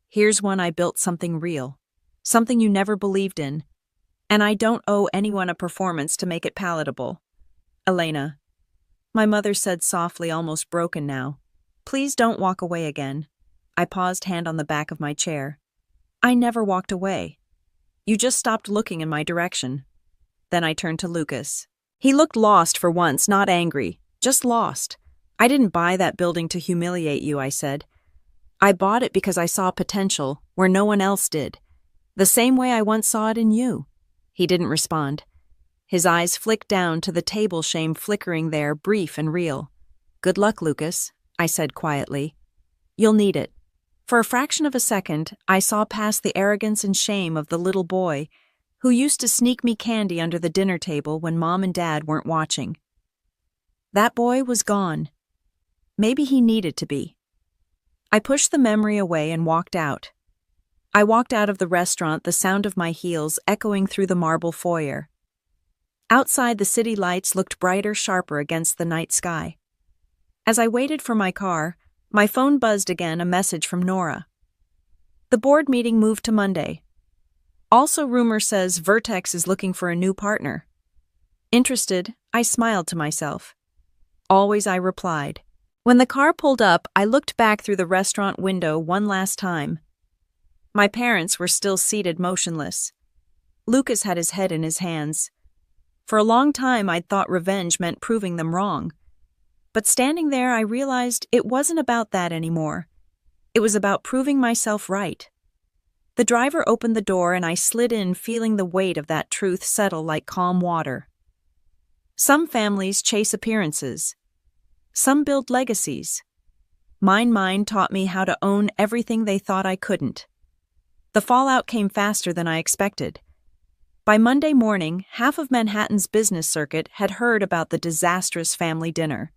Speaker 1: Here's one. I built something real. Something you never believed in. And I don't owe anyone a performance to make it palatable. Elena. My mother said softly, almost broken now. Please don't walk away again. I paused, hand on the back of my chair. I never walked away. You just stopped looking in my direction. Then I turned to Lucas. He looked lost for once, not angry, just lost. I didn't buy that building to humiliate you, I said. I bought it because I saw potential where no one else did. The same way I once saw it in you. He didn't respond. His eyes flicked down to the table, shame flickering there, brief and real. Good luck, Lucas, I said quietly. You'll need it. For a fraction of a second, I saw past the arrogance and shame of the little boy who used to sneak me candy under the dinner table when Mom and Dad weren't watching. That boy was gone. Maybe he needed to be. I pushed the memory away and walked out. I walked out of the restaurant, the sound of my heels echoing through the marble foyer. Outside, the city lights looked brighter, sharper against the night sky. As I waited for my car, my phone buzzed again, a message from Nora. The board meeting moved to Monday. Also, rumor says Vertex is looking for a new partner. Interested, I smiled to myself. Always, I replied. When the car pulled up, I looked back through the restaurant window one last time. My parents were still seated motionless. Lucas had his head in his hands. For a long time, I'd thought revenge meant proving them wrong. But standing there, I realized it wasn't about that anymore. It was about proving myself right. The driver opened the door and I slid in, feeling the weight of that truth settle like calm water. Some families chase appearances. Some build legacies. Mine taught me how to own everything they thought I couldn't. The fallout came faster than I expected. By Monday morning, half of Manhattan's business circuit had heard about the disastrous family dinner.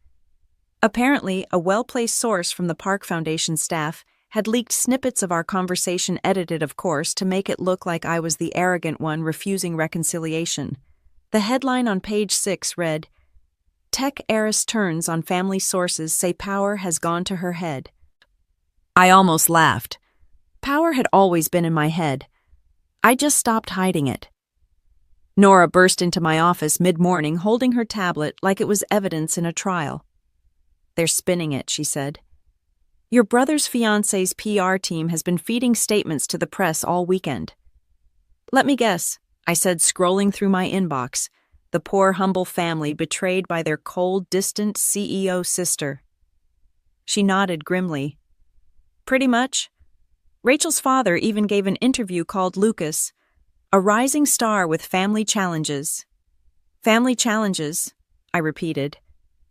Speaker 1: Apparently, a well-placed source from the Park Foundation staff had leaked snippets of our conversation, edited, of course, to make it look like I was the arrogant one refusing reconciliation. The headline on page 6 read, "Tech heiress turns on family sources say power has gone to her head." I almost laughed. Power had always been in my head. I just stopped hiding it. Nora burst into my office mid-morning holding her tablet like it was evidence in a trial. "They're spinning it," she said. "Your brother's fiancé's PR team has been feeding statements to the press all weekend." "Let me guess," I said, scrolling through my inbox. The poor, humble family betrayed by their cold, distant CEO sister. She nodded grimly. "Pretty much. Rachel's father even gave an interview called Lucas, a rising star with family challenges." "Family challenges," I repeated.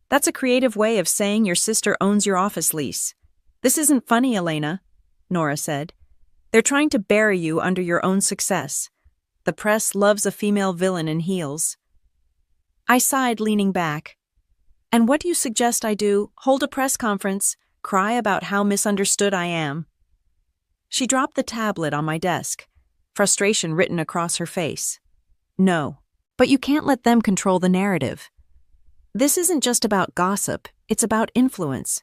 Speaker 1: "That's a creative way of saying your sister owns your office lease." "This isn't funny, Elena," Nora said. "They're trying to bury you under your own success. The press loves a female villain in heels." I sighed, leaning back. "And what do you suggest I do? Hold a press conference? Cry about how misunderstood I am?" She dropped the tablet on my desk, frustration written across her face. "No, but you can't let them control the narrative. This isn't just about gossip, it's about influence.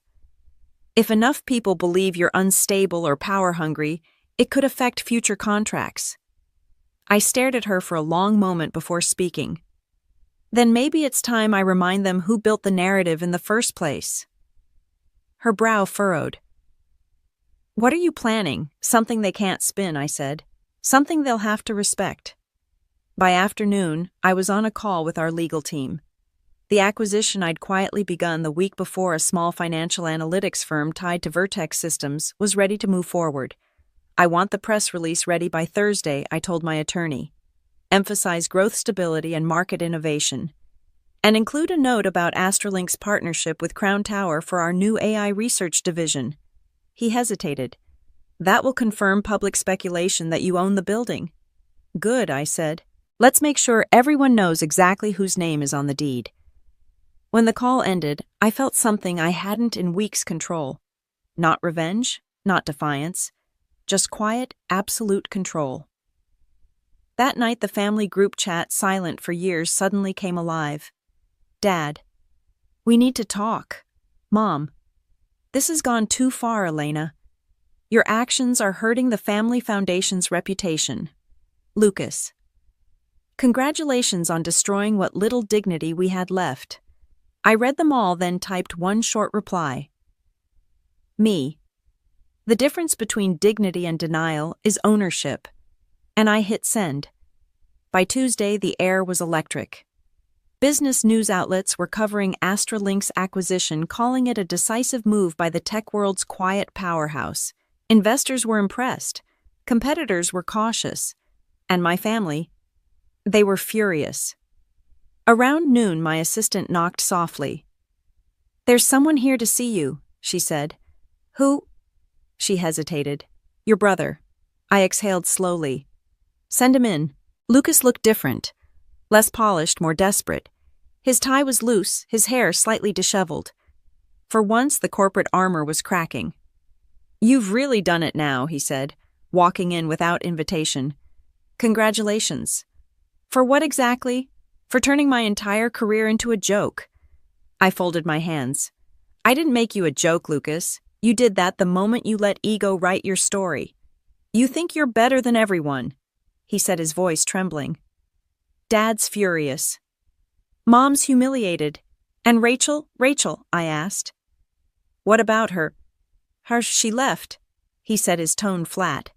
Speaker 1: If enough people believe you're unstable or power-hungry, it could affect future contracts." I stared at her for a long moment before speaking. "Then maybe it's time I remind them who built the narrative in the first place." Her brow furrowed. "What are you planning? Something they can't spin," I said. "Something they'll have to respect." By afternoon, I was on a call with our legal team. The acquisition I'd quietly begun the week before a small financial analytics firm tied to Vertex Systems was ready to move forward. "I want the press release ready by Thursday," I told my attorney. "Emphasize growth stability and market innovation. And include a note about Astralink's partnership with Crown Tower for our new AI research division." He hesitated. "That will confirm public speculation that you own the building." "Good," I said. "Let's make sure everyone knows exactly whose name is on the deed." When the call ended, I felt something I hadn't in weeks control. Not revenge, not defiance, just quiet, absolute control. That night, the family group chat, silent for years, suddenly came alive. "Dad, we need to talk. Mom, this has gone too far, Elena. Your actions are hurting the family foundation's reputation. Lucas." Congratulations on destroying what little dignity we had left. I read them all, then typed one short reply. Me. The difference between dignity and denial is ownership. And I hit send. By Tuesday, the air was electric. Business news outlets were covering Astralink's acquisition, calling it a decisive move by the tech world's quiet powerhouse. Investors were impressed. Competitors were cautious. And my family, they were furious. Around noon, my assistant knocked softly. "There's someone here to see you," she said. "Who?" She hesitated. "Your brother." I exhaled slowly. "Send him in." Lucas looked different. Less polished, more desperate. His tie was loose, his hair slightly disheveled. For once, the corporate armor was cracking. "You've really done it now," he said, walking in without invitation. "Congratulations." "For what exactly?" "For turning my entire career into a joke." I folded my hands. "I didn't make you a joke, Lucas. You did that the moment you let ego write your story. You think you're better than everyone," he said, his voice trembling. "Dad's furious. Mom's humiliated. And Rachel, I asked. "What about her?" She left," he said, his tone flat.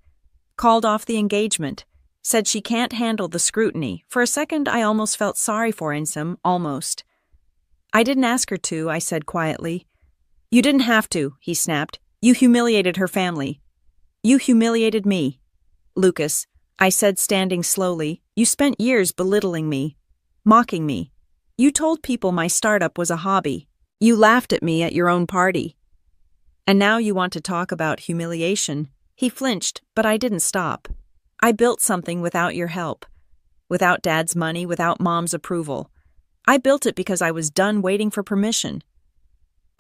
Speaker 1: "Called off the engagement. Said she can't handle the scrutiny." For a second, I almost felt sorry for Insam, almost. "I didn't ask her to," I said quietly. "You didn't have to," he snapped. "You humiliated her family. You humiliated me." "Lucas," I said, standing slowly, "you spent years belittling me, mocking me. You told people my startup was a hobby. You laughed at me at your own party. And now you want to talk about humiliation." He flinched, but I didn't stop. "I built something without your help. Without Dad's money, without Mom's approval. I built it because I was done waiting for permission.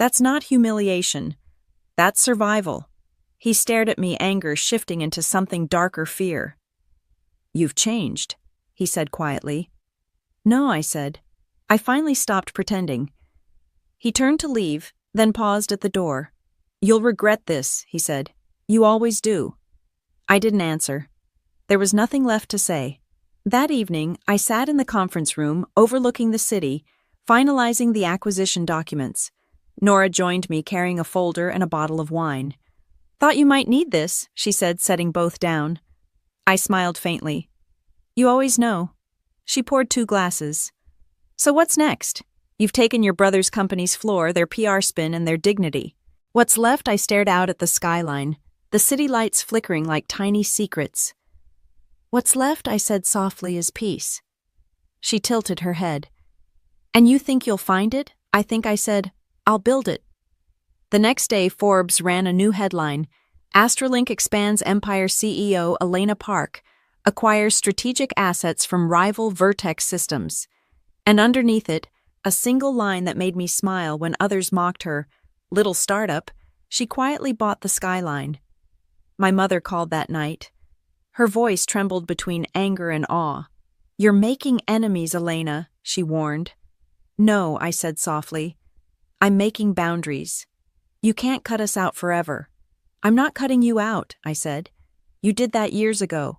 Speaker 1: That's not humiliation. That's survival. He stared at me, anger shifting into something darker, fear. You've changed, he said quietly. No, I said. I finally stopped pretending. He turned to leave, then paused at the door. You'll regret this, he said. You always do. I didn't answer. There was nothing left to say. That evening, I sat in the conference room overlooking the city, finalizing the acquisition documents. Nora joined me carrying a folder and a bottle of wine. Thought you might need this, she said, setting both down. I smiled faintly. You always know. She poured 2 glasses. So what's next? You've taken your brother's company's floor, their PR spin, and their dignity. What's left? I stared out at the skyline, the city lights flickering like tiny secrets. What's left, I said softly, is peace. She tilted her head. And you think you'll find it? I think I said, I'll build it. The next day, Forbes ran a new headline. Astrolink expands Empire CEO Elena Park, acquires strategic assets from rival Vertex Systems. And underneath it, a single line that made me smile when others mocked her, little startup, she quietly bought the skyline. My mother called that night. Her voice trembled between anger and awe. You're making enemies, Elena, she warned. No, I said softly. I'm making boundaries. You can't cut us out forever. I'm not cutting you out, I said. You did that years ago.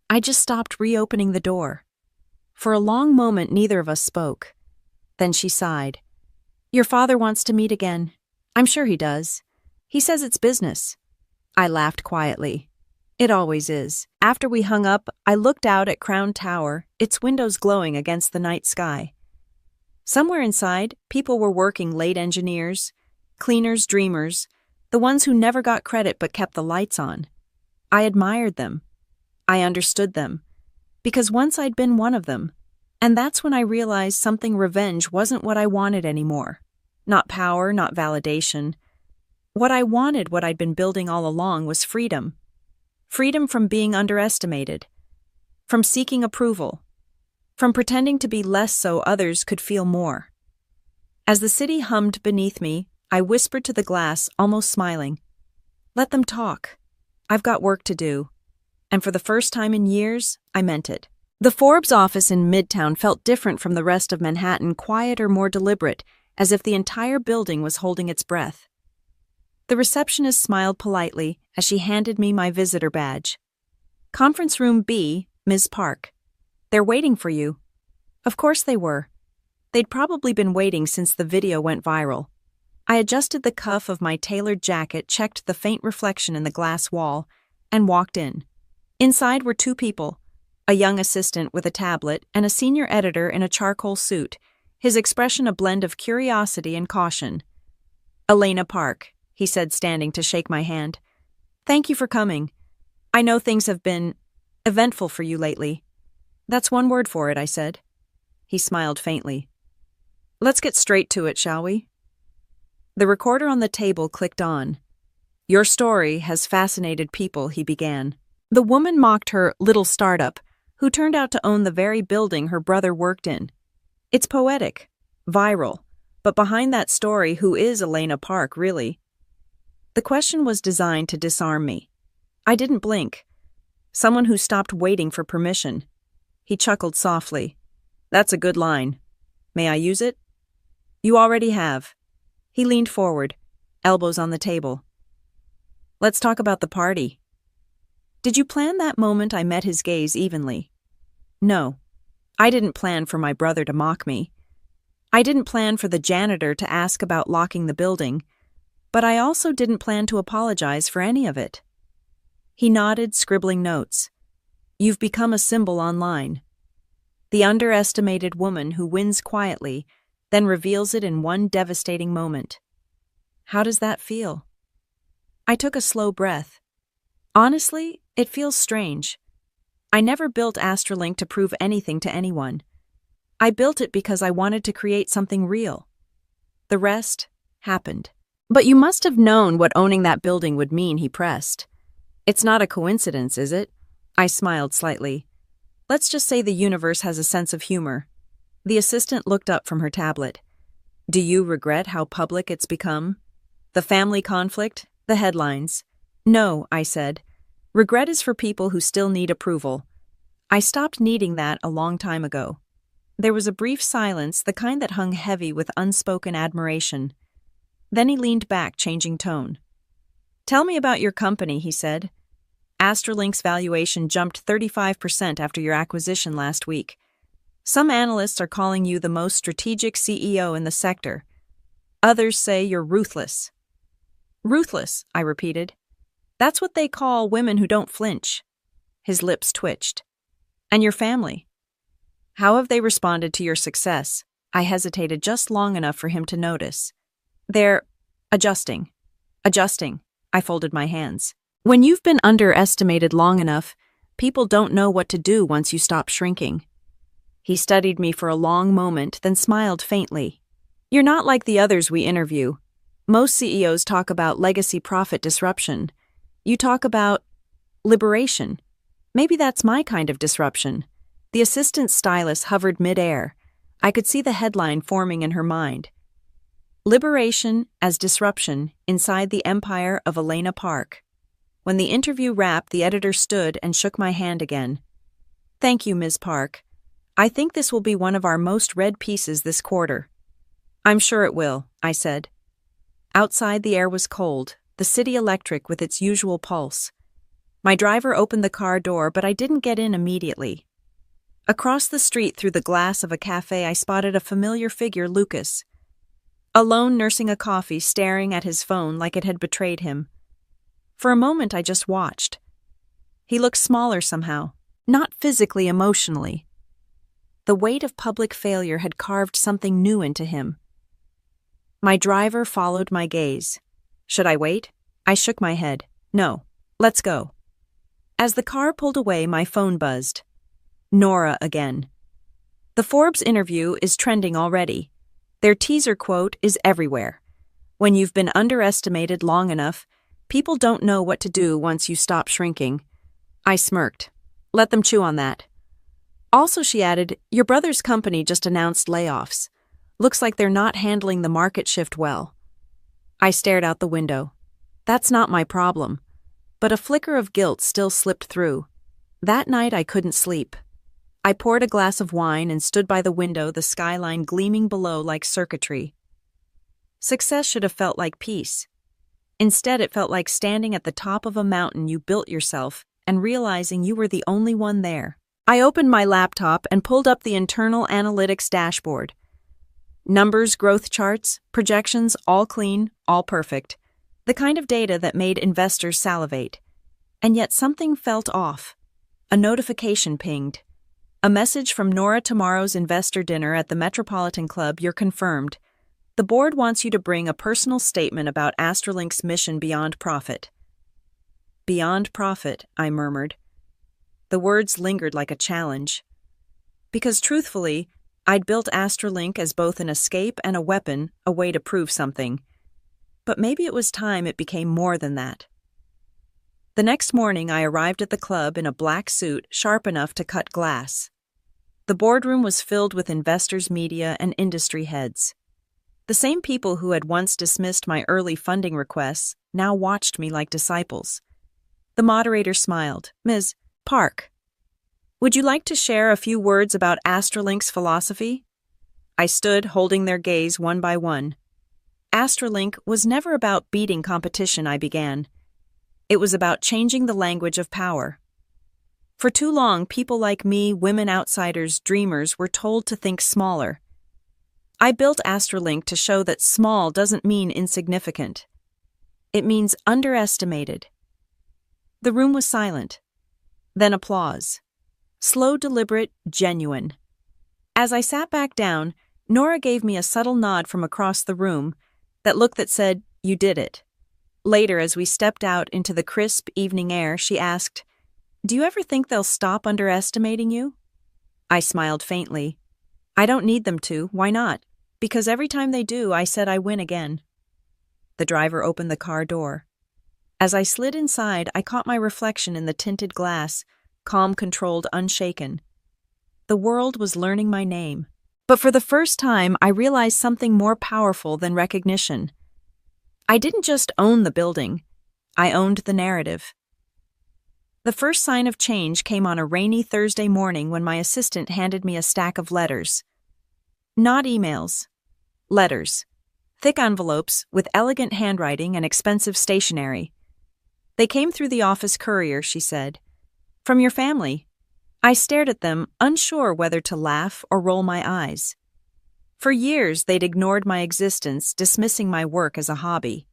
Speaker 1: I just stopped reopening the door. For a long moment, neither of us spoke. Then she sighed. Your father wants to meet again. I'm sure he does. He says it's business. I laughed quietly. It always is. After we hung up, I looked out at Crown Tower, its windows glowing against the night sky. Somewhere inside, people were working, late engineers, cleaners, dreamers, the ones who never got credit but kept the lights on. I admired them. I understood them. Because once I'd been one of them. And that's when I realized something. Revenge wasn't what I wanted anymore. Not power, not validation. What I wanted, what I'd been building all along, was freedom. Freedom from being underestimated. From seeking approval. From pretending to be less so others could feel more. As the city hummed beneath me, I whispered to the glass, almost smiling. Let them talk. I've got work to do. And for the first time in years, I meant it. The Forbes office in Midtown felt different from the rest of Manhattan, quieter, more deliberate, as if the entire building was holding its breath. The receptionist smiled politely as she handed me my visitor badge. Conference room B, Ms. Park. They're waiting for you. Of course they were. They'd probably been waiting since the video went viral. I adjusted the cuff of my tailored jacket, checked the faint reflection in the glass wall, and walked in. Inside were 2 people, a young assistant with a tablet and a senior editor in a charcoal suit, his expression a blend of curiosity and caution. Elena Park, he said, standing to shake my hand. Thank you for coming. I know things have been eventful for you lately. That's one word for it, I said. He smiled faintly. Let's get straight to it, shall we? The recorder on the table clicked on. Your story has fascinated people, he began. The woman mocked her little startup, who turned out to own the very building her brother worked in. It's poetic, viral, but behind that story, who is Elena Park, really? The question was designed to disarm me. I didn't blink. Someone who stopped waiting for permission. He chuckled softly. That's a good line. May I use it? You already have. He leaned forward, elbows on the table. Let's talk about the party. Did you plan that moment? I met his gaze evenly. No. I didn't plan for my brother to mock me. I didn't plan for the janitor to ask about locking the building, but I also didn't plan to apologize for any of it. He nodded, scribbling notes. You've become a symbol online. The underestimated woman who wins quietly, then reveals it in one devastating moment. How does that feel? I took a slow breath. Honestly, it feels strange. I never built Astrolink to prove anything to anyone. I built it because I wanted to create something real. The rest happened. But you must have known what owning that building would mean, he pressed. It's not a coincidence, is it? I smiled slightly. Let's just say the universe has a sense of humor. The assistant looked up from her tablet. Do you regret how public it's become? The family conflict? The headlines? No, I said. Regret is for people who still need approval. I stopped needing that a long time ago. There was a brief silence, the kind that hung heavy with unspoken admiration. Then he leaned back, changing tone. Tell me about your company, he said. Astralink's valuation jumped 35% after your acquisition last week. Some analysts are calling you the most strategic CEO in the sector. Others say you're ruthless. Ruthless, I repeated. That's what they call women who don't flinch. His lips twitched. And your family? How have they responded to your success? I hesitated just long enough for him to notice. They're adjusting. Adjusting. I folded my hands. When you've been underestimated long enough, people don't know what to do once you stop shrinking. He studied me for a long moment, then smiled faintly. You're not like the others we interview. Most CEOs talk about legacy profit disruption. You talk about liberation. Maybe that's my kind of disruption. The assistant stylist hovered midair. I could see the headline forming in her mind. Liberation as disruption inside the empire of Elena Park. When the interview wrapped, the editor stood and shook my hand again. Thank you, Ms. Park. I think this will be one of our most read pieces this quarter. I'm sure it will, I said. Outside the air was cold, the city electric with its usual pulse. My driver opened the car door, but I didn't get in immediately. Across the street through the glass of a cafe, I spotted a familiar figure, Lucas. Alone nursing a coffee, staring at his phone like it had betrayed him. For a moment, I just watched. He looked smaller somehow, not physically, emotionally. The weight of public failure had carved something new into him. My driver followed my gaze. Should I wait? I shook my head. No, let's go. As the car pulled away, my phone buzzed. Nora again. The Forbes interview is trending already. Their teaser quote is everywhere. When you've been underestimated long enough, people don't know what to do once you stop shrinking. I smirked. Let them chew on that. Also, she added, your brother's company just announced layoffs. Looks like they're not handling the market shift well. I stared out the window. That's not my problem. But a flicker of guilt still slipped through. That night I couldn't sleep. I poured a glass of wine and stood by the window, the skyline gleaming below like circuitry. Success should have felt like peace. Instead, it felt like standing at the top of a mountain you built yourself and realizing you were the only one there. I opened my laptop and pulled up the internal analytics dashboard. Numbers, growth charts, projections, all clean, all perfect. The kind of data that made investors salivate. And yet something felt off. A notification pinged. A message from Nora tomorrow's investor dinner at the Metropolitan Club. You're confirmed. The board wants you to bring a personal statement about Astralink's mission beyond profit. Beyond profit, I murmured. The words lingered like a challenge. Because truthfully, I'd built Astralink as both an escape and a weapon, a way to prove something. But maybe it was time it became more than that. The next morning, I arrived at the club in a black suit sharp enough to cut glass. The boardroom was filled with investors, media, and industry heads. The same people who had once dismissed my early funding requests now watched me like disciples. The moderator smiled. Ms. Park, would you like to share a few words about Astralink's philosophy? I stood, holding their gaze one by one. Astralink was never about beating competition, I began. It was about changing the language of power. For too long, people like me, women outsiders, dreamers, were told to think smaller. I built Astralink to show that small doesn't mean insignificant. It means underestimated. The room was silent. Then applause. Slow, deliberate, genuine. As I sat back down, Nora gave me a subtle nod from across the room, that look that said, you did it. Later, as we stepped out into the crisp evening air, she asked, do you ever think they'll stop underestimating you? I smiled faintly. I don't need them to. Why not? Because every time they do, I said I win again. The driver opened the car door. As I slid inside, I caught my reflection in the tinted glass, calm, controlled, unshaken. The world was learning my name. But for the first time, I realized something more powerful than recognition. I didn't just own the building, I owned the narrative. The first sign of change came on a rainy Thursday morning when my assistant handed me a stack of letters. Not emails. Letters. Thick envelopes with elegant handwriting and expensive stationery. They came through the office courier, she said. From your family. I stared at them, unsure whether to laugh or roll my eyes. For years, they'd ignored my existence, dismissing my work as a hobby.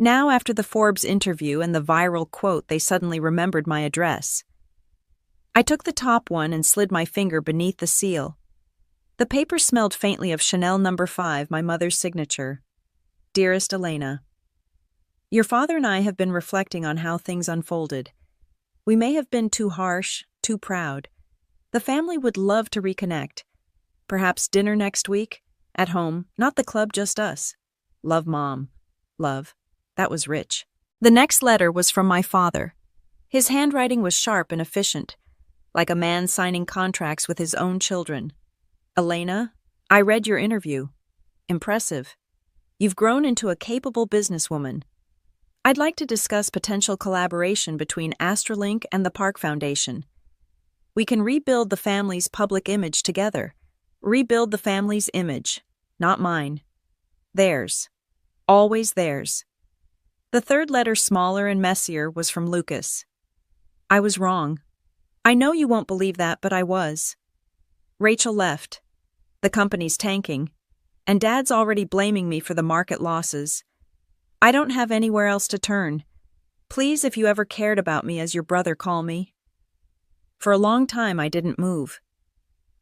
Speaker 1: Now, after the Forbes interview and the viral quote, they suddenly remembered my address. I took the top one and slid my finger beneath the seal. The paper smelled faintly of Chanel No. 5, my mother's signature. Dearest Elena, your father and I have been reflecting on how things unfolded. We may have been too harsh, too proud. The family would love to reconnect. Perhaps dinner next week? At home, not the club, just us. Love, Mom. Love. That was rich. The next letter was from my father. His handwriting was sharp and efficient, like a man signing contracts with his own children. Elena, I read your interview. Impressive. You've grown into a capable businesswoman. I'd like to discuss potential collaboration between Astralink and the Park Foundation. We can rebuild the family's public image together. Rebuild the family's image, not mine. Theirs. Always theirs. The third letter, smaller and messier, was from Lucas. I was wrong. I know you won't believe that, but I was. Rachel left. The company's tanking. And Dad's already blaming me for the market losses. I don't have anywhere else to turn. Please, if you ever cared about me as your brother, call me. For a long time, I didn't move.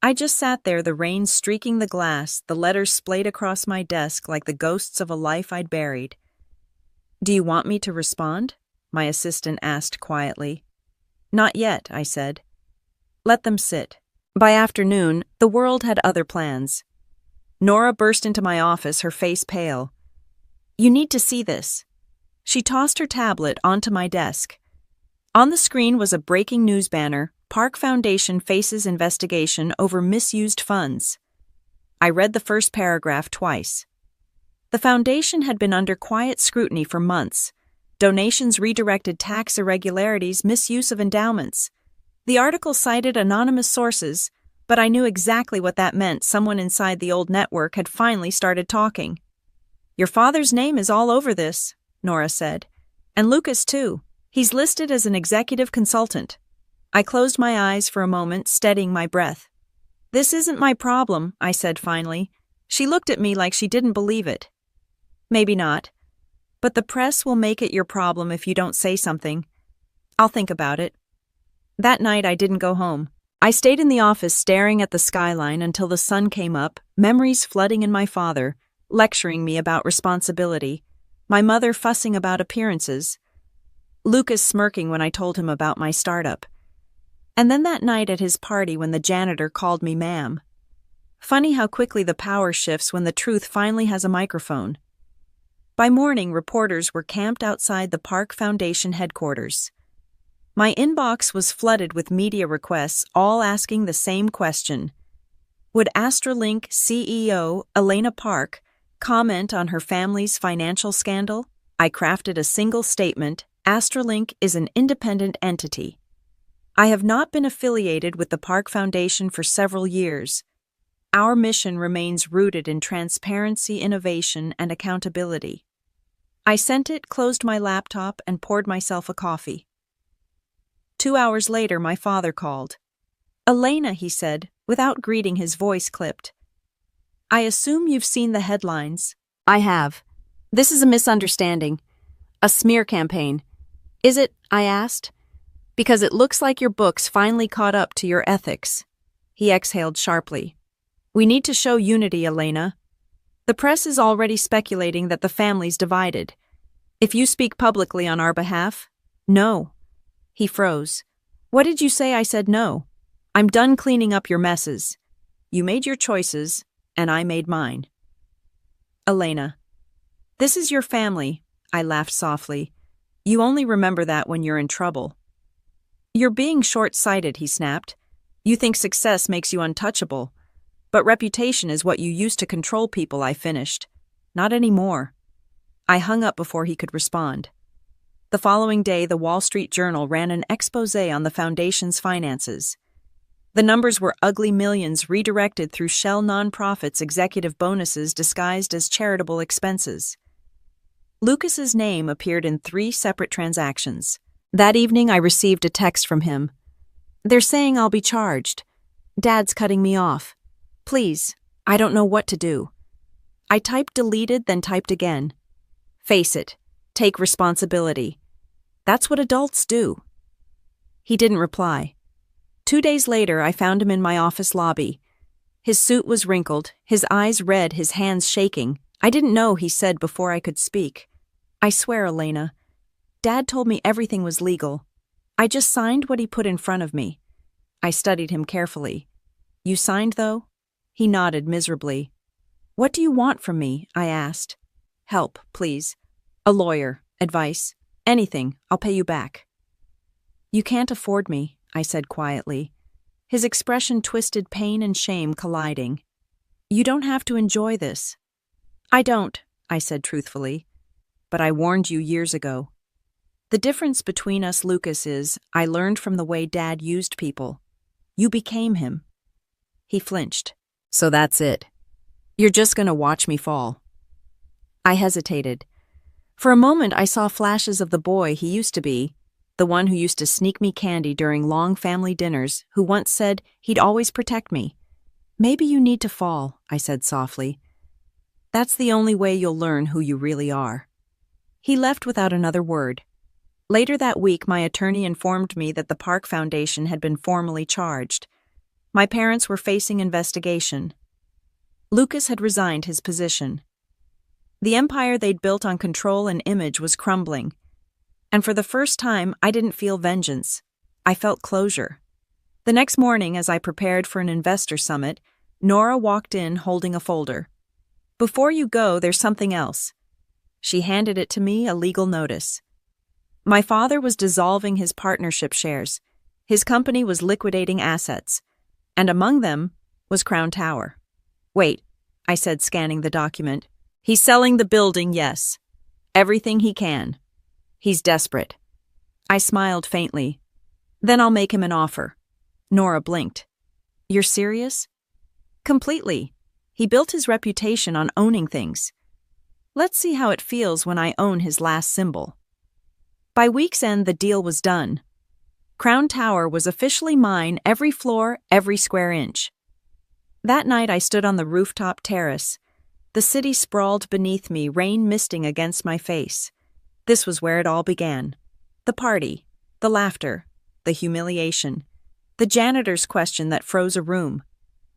Speaker 1: I just sat there, the rain streaking the glass, the letters splayed across my desk like the ghosts of a life I'd buried. Do you want me to respond? My assistant asked quietly. Not yet, I said. Let them sit. By afternoon, the world had other plans. Nora burst into my office, her face pale. You need to see this. She tossed her tablet onto my desk. On the screen was a breaking news banner, Park Foundation faces investigation over misused funds. I read the first paragraph twice. The foundation had been under quiet scrutiny for months. Donations redirected, tax irregularities, misuse of endowments. The article cited anonymous sources, but I knew exactly what that meant. Someone inside the old network had finally started talking. Your father's name is all over this, Nora said. And Lucas, too. He's listed as an executive consultant. I closed my eyes for a moment, steadying my breath. This isn't my problem, I said finally. She looked at me like she didn't believe it. Maybe not. But the press will make it your problem if you don't say something. I'll think about it. That night I didn't go home. I stayed in the office staring at the skyline until the sun came up, memories flooding in my father, lecturing me about responsibility, my mother fussing about appearances, Lucas smirking when I told him about my startup. And then that night at his party when the janitor called me ma'am. Funny how quickly the power shifts when the truth finally has a microphone. By morning, reporters were camped outside the Park Foundation headquarters. My inbox was flooded with media requests, all asking the same question. Would Astralink CEO Elena Park comment on her family's financial scandal? I crafted a single statement: Astralink is an independent entity. I have not been affiliated with the Park Foundation for several years. Our mission remains rooted in transparency, innovation, and accountability. I sent it, closed my laptop, and poured myself a coffee. 2 hours later, my father called. Elena, he said, without greeting, his voice clipped. I assume you've seen the headlines. I have. This is a misunderstanding. A smear campaign. Is it? I asked. Because it looks like your book's finally caught up to your ethics. He exhaled sharply. We need to show unity, Elena. The press is already speculating that the family's divided. If you speak publicly on our behalf, no. He froze. What did you say? I said no. I'm done cleaning up your messes. You made your choices, and I made mine. Elena. This is your family, I laughed softly. You only remember that when you're in trouble. You're being short-sighted, he snapped. You think success makes you untouchable. But reputation is what you use to control people, I finished. Not anymore. I hung up before he could respond. The following day, the Wall Street Journal ran an exposé on the foundation's finances. The numbers were ugly millions redirected through shell nonprofits' executive bonuses disguised as charitable expenses. Lucas's name appeared in 3 separate transactions. That evening, I received a text from him. "They're saying I'll be charged. Dad's cutting me off. Please, I don't know what to do." I typed deleted, then typed again. "Face it. Take responsibility. That's what adults do." He didn't reply. 2 days later, I found him in my office lobby. His suit was wrinkled, his eyes red, his hands shaking. I didn't know, he said before I could speak. "I swear, Elena, Dad told me everything was legal. I just signed what he put in front of me." I studied him carefully. "You signed, though?" He nodded miserably. "What do you want from me?" I asked. "Help, please. A lawyer, advice, anything. I'll pay you back." "You can't afford me," I said quietly. His expression twisted, pain and shame colliding. "You don't have to enjoy this." "I don't," I said truthfully. "But I warned you years ago. The difference between us, Lucas, is I learned from the way Dad used people. You became him." He flinched. "So that's it. You're just gonna watch me fall." I hesitated. For a moment, I saw flashes of the boy he used to be, the one who used to sneak me candy during long family dinners, who once said he'd always protect me. "Maybe you need to fall," I said softly. "That's the only way you'll learn who you really are." He left without another word. Later that week, my attorney informed me that the Park Foundation had been formally charged. My parents were facing investigation. Lucas had resigned his position. The empire they'd built on control and image was crumbling. And for the first time, I didn't feel vengeance. I felt closure. The next morning, as I prepared for an investor summit, Nora walked in holding a folder. "Before you go, there's something else." She handed it to me, a legal notice. My father was dissolving his partnership shares. His company was liquidating assets. And among them was Crown Tower. "Wait," I said, scanning the document. "He's selling the building, yes. Everything he can. He's desperate." I smiled faintly. "Then I'll make him an offer." Nora blinked. "You're serious?" "Completely. He built his reputation on owning things. Let's see how it feels when I own his last symbol." By week's end, the deal was done. Crown Tower was officially mine, every floor, every square inch. That night, I stood on the rooftop terrace. The city sprawled beneath me, rain misting against my face. This was where it all began. The party, the laughter, the humiliation, the janitor's question that froze a room.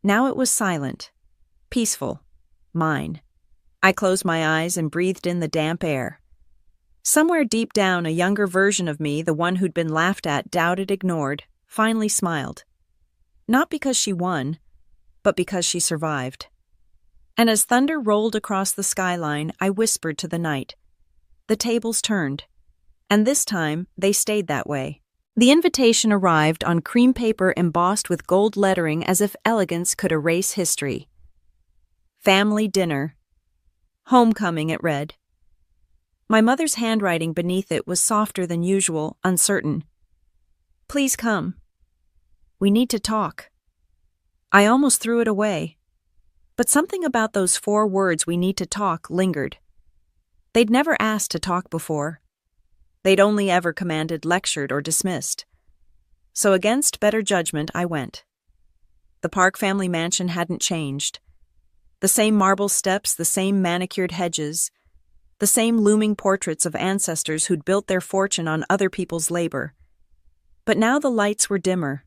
Speaker 1: Now it was silent, peaceful, mine. I closed my eyes and breathed in the damp air. Somewhere deep down, a younger version of me, the one who'd been laughed at, doubted, ignored, finally smiled. Not because she won, but because she survived. And as thunder rolled across the skyline, I whispered to the night. The tables turned, and this time they stayed that way. The invitation arrived on cream paper embossed with gold lettering as if elegance could erase history. Family dinner. Homecoming, it read. My mother's handwriting beneath it was softer than usual, uncertain. "Please come. We need to talk." I almost threw it away. But something about those 4 words, "we need to talk," lingered. They'd never asked to talk before. They'd only ever commanded, lectured, or dismissed. So against better judgment, I went. The Park family mansion hadn't changed. The same marble steps, the same manicured hedges, the same looming portraits of ancestors who'd built their fortune on other people's labor. But now the lights were dimmer.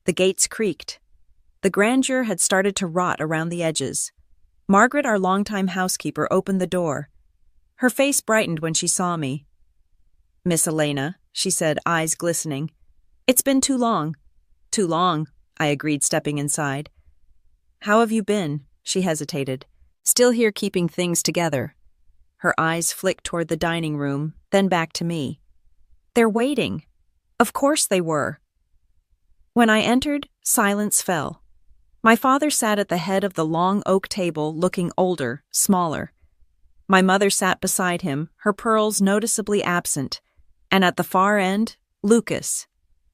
Speaker 1: The gates creaked. The grandeur had started to rot around the edges. Margaret, our longtime housekeeper, opened the door. Her face brightened when she saw me. "Miss Elena," she said, eyes glistening. "It's been too long." "Too long," I agreed, stepping inside. "How have you been?" She hesitated. "Still here keeping things together." Her eyes flicked toward the dining room, then back to me. "They're waiting." Of course they were. When I entered, silence fell. My father sat at the head of the long oak table, looking older, smaller. My mother sat beside him, her pearls noticeably absent, and at the far end, Lucas.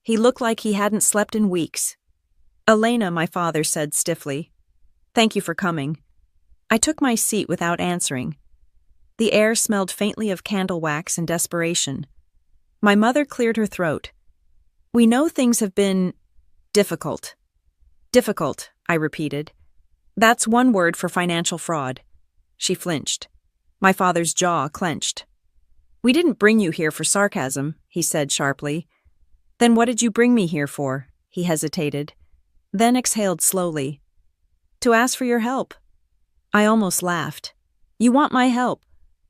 Speaker 1: He looked like he hadn't slept in weeks. "Elena," my father said stiffly. "Thank you for coming." I took my seat without answering. The air smelled faintly of candle wax and desperation. My mother cleared her throat. "We know things have been difficult." "Difficult," I repeated. "That's one word for financial fraud." She flinched. My father's jaw clenched. "We didn't bring you here for sarcasm," he said sharply. "Then what did you bring me here for?" He hesitated, then exhaled slowly. "To ask for your help." I almost laughed. "You want my help?"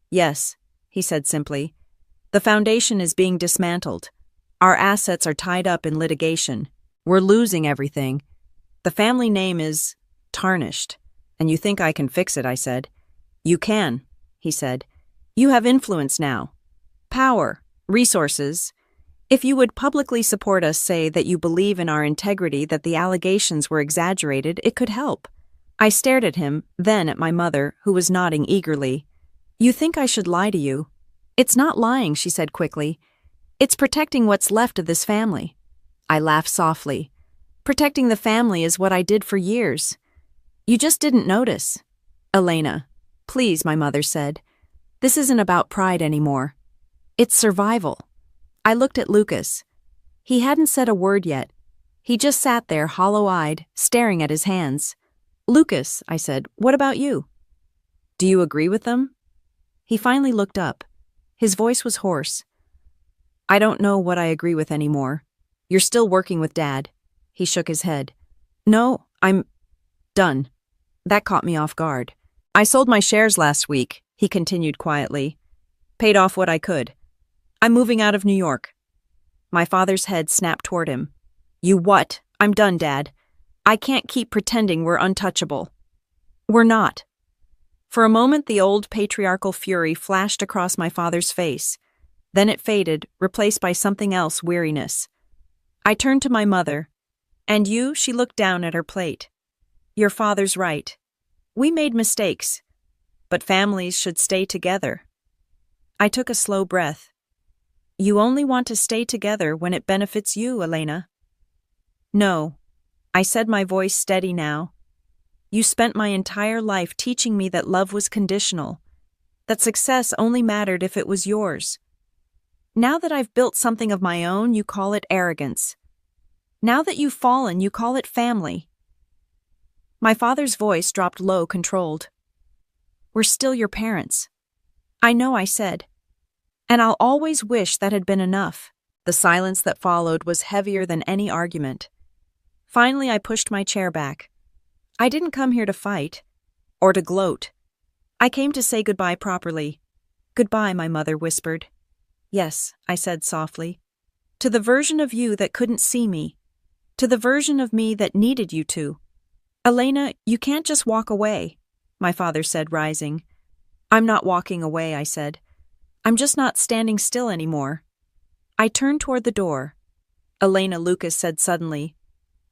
Speaker 1: "Yes," he said simply. "The foundation is being dismantled. Our assets are tied up in litigation. We're losing everything. The family name is tarnished. And you think I can fix it," I said. "You can," he said. "You have influence now. Power, resources. If you would publicly support us, say that you believe in our integrity, that the allegations were exaggerated, it could help." I stared at him, then at my mother, who was nodding eagerly. "You think I should lie to you?" "It's not lying," she said quickly. "It's protecting what's left of this family." I laughed softly. "Protecting the family is what I did for years. You just didn't notice." "Elena, please," my mother said. "This isn't about pride anymore. It's survival." I looked at Lucas. He hadn't said a word yet. He just sat there, hollow-eyed, staring at his hands. "Lucas," I said, "what about you? Do you agree with them?" He finally looked up. His voice was hoarse. "I don't know what I agree with anymore. You're still working with Dad." He shook his head. "No, I'm done." That caught me off guard. "I sold my shares last week," he continued quietly. "Paid off what I could. I'm moving out of New York." My father's head snapped toward him. "You what?" "I'm done, Dad. I can't keep pretending we're untouchable." "We're not." For a moment, the old patriarchal fury flashed across my father's face. Then it faded, replaced by something else, weariness. I turned to my mother. "And you?" She looked down at her plate. "Your father's right. We made mistakes, but families should stay together." I took a slow breath. "You only want to stay together when it benefits you, Elena." "No," I said, my voice steady now. "You spent my entire life teaching me that love was conditional, that success only mattered if it was yours. Now that I've built something of my own, you call it arrogance. Now that you've fallen, you call it family." My father's voice dropped low, controlled. "We're still your parents." "I know," I said. "And I'll always wish that had been enough." The silence that followed was heavier than any argument. Finally, I pushed my chair back. I didn't come here to fight, or to gloat. I came to say goodbye properly. "Goodbye," my mother whispered. "Yes," I said softly. "To the version of you that couldn't see me. To the version of me that needed you to." "Elena, you can't just walk away," my father said, rising. "I'm not walking away," I said. "I'm just not standing still anymore." I turned toward the door. "Elena," Lucas said suddenly.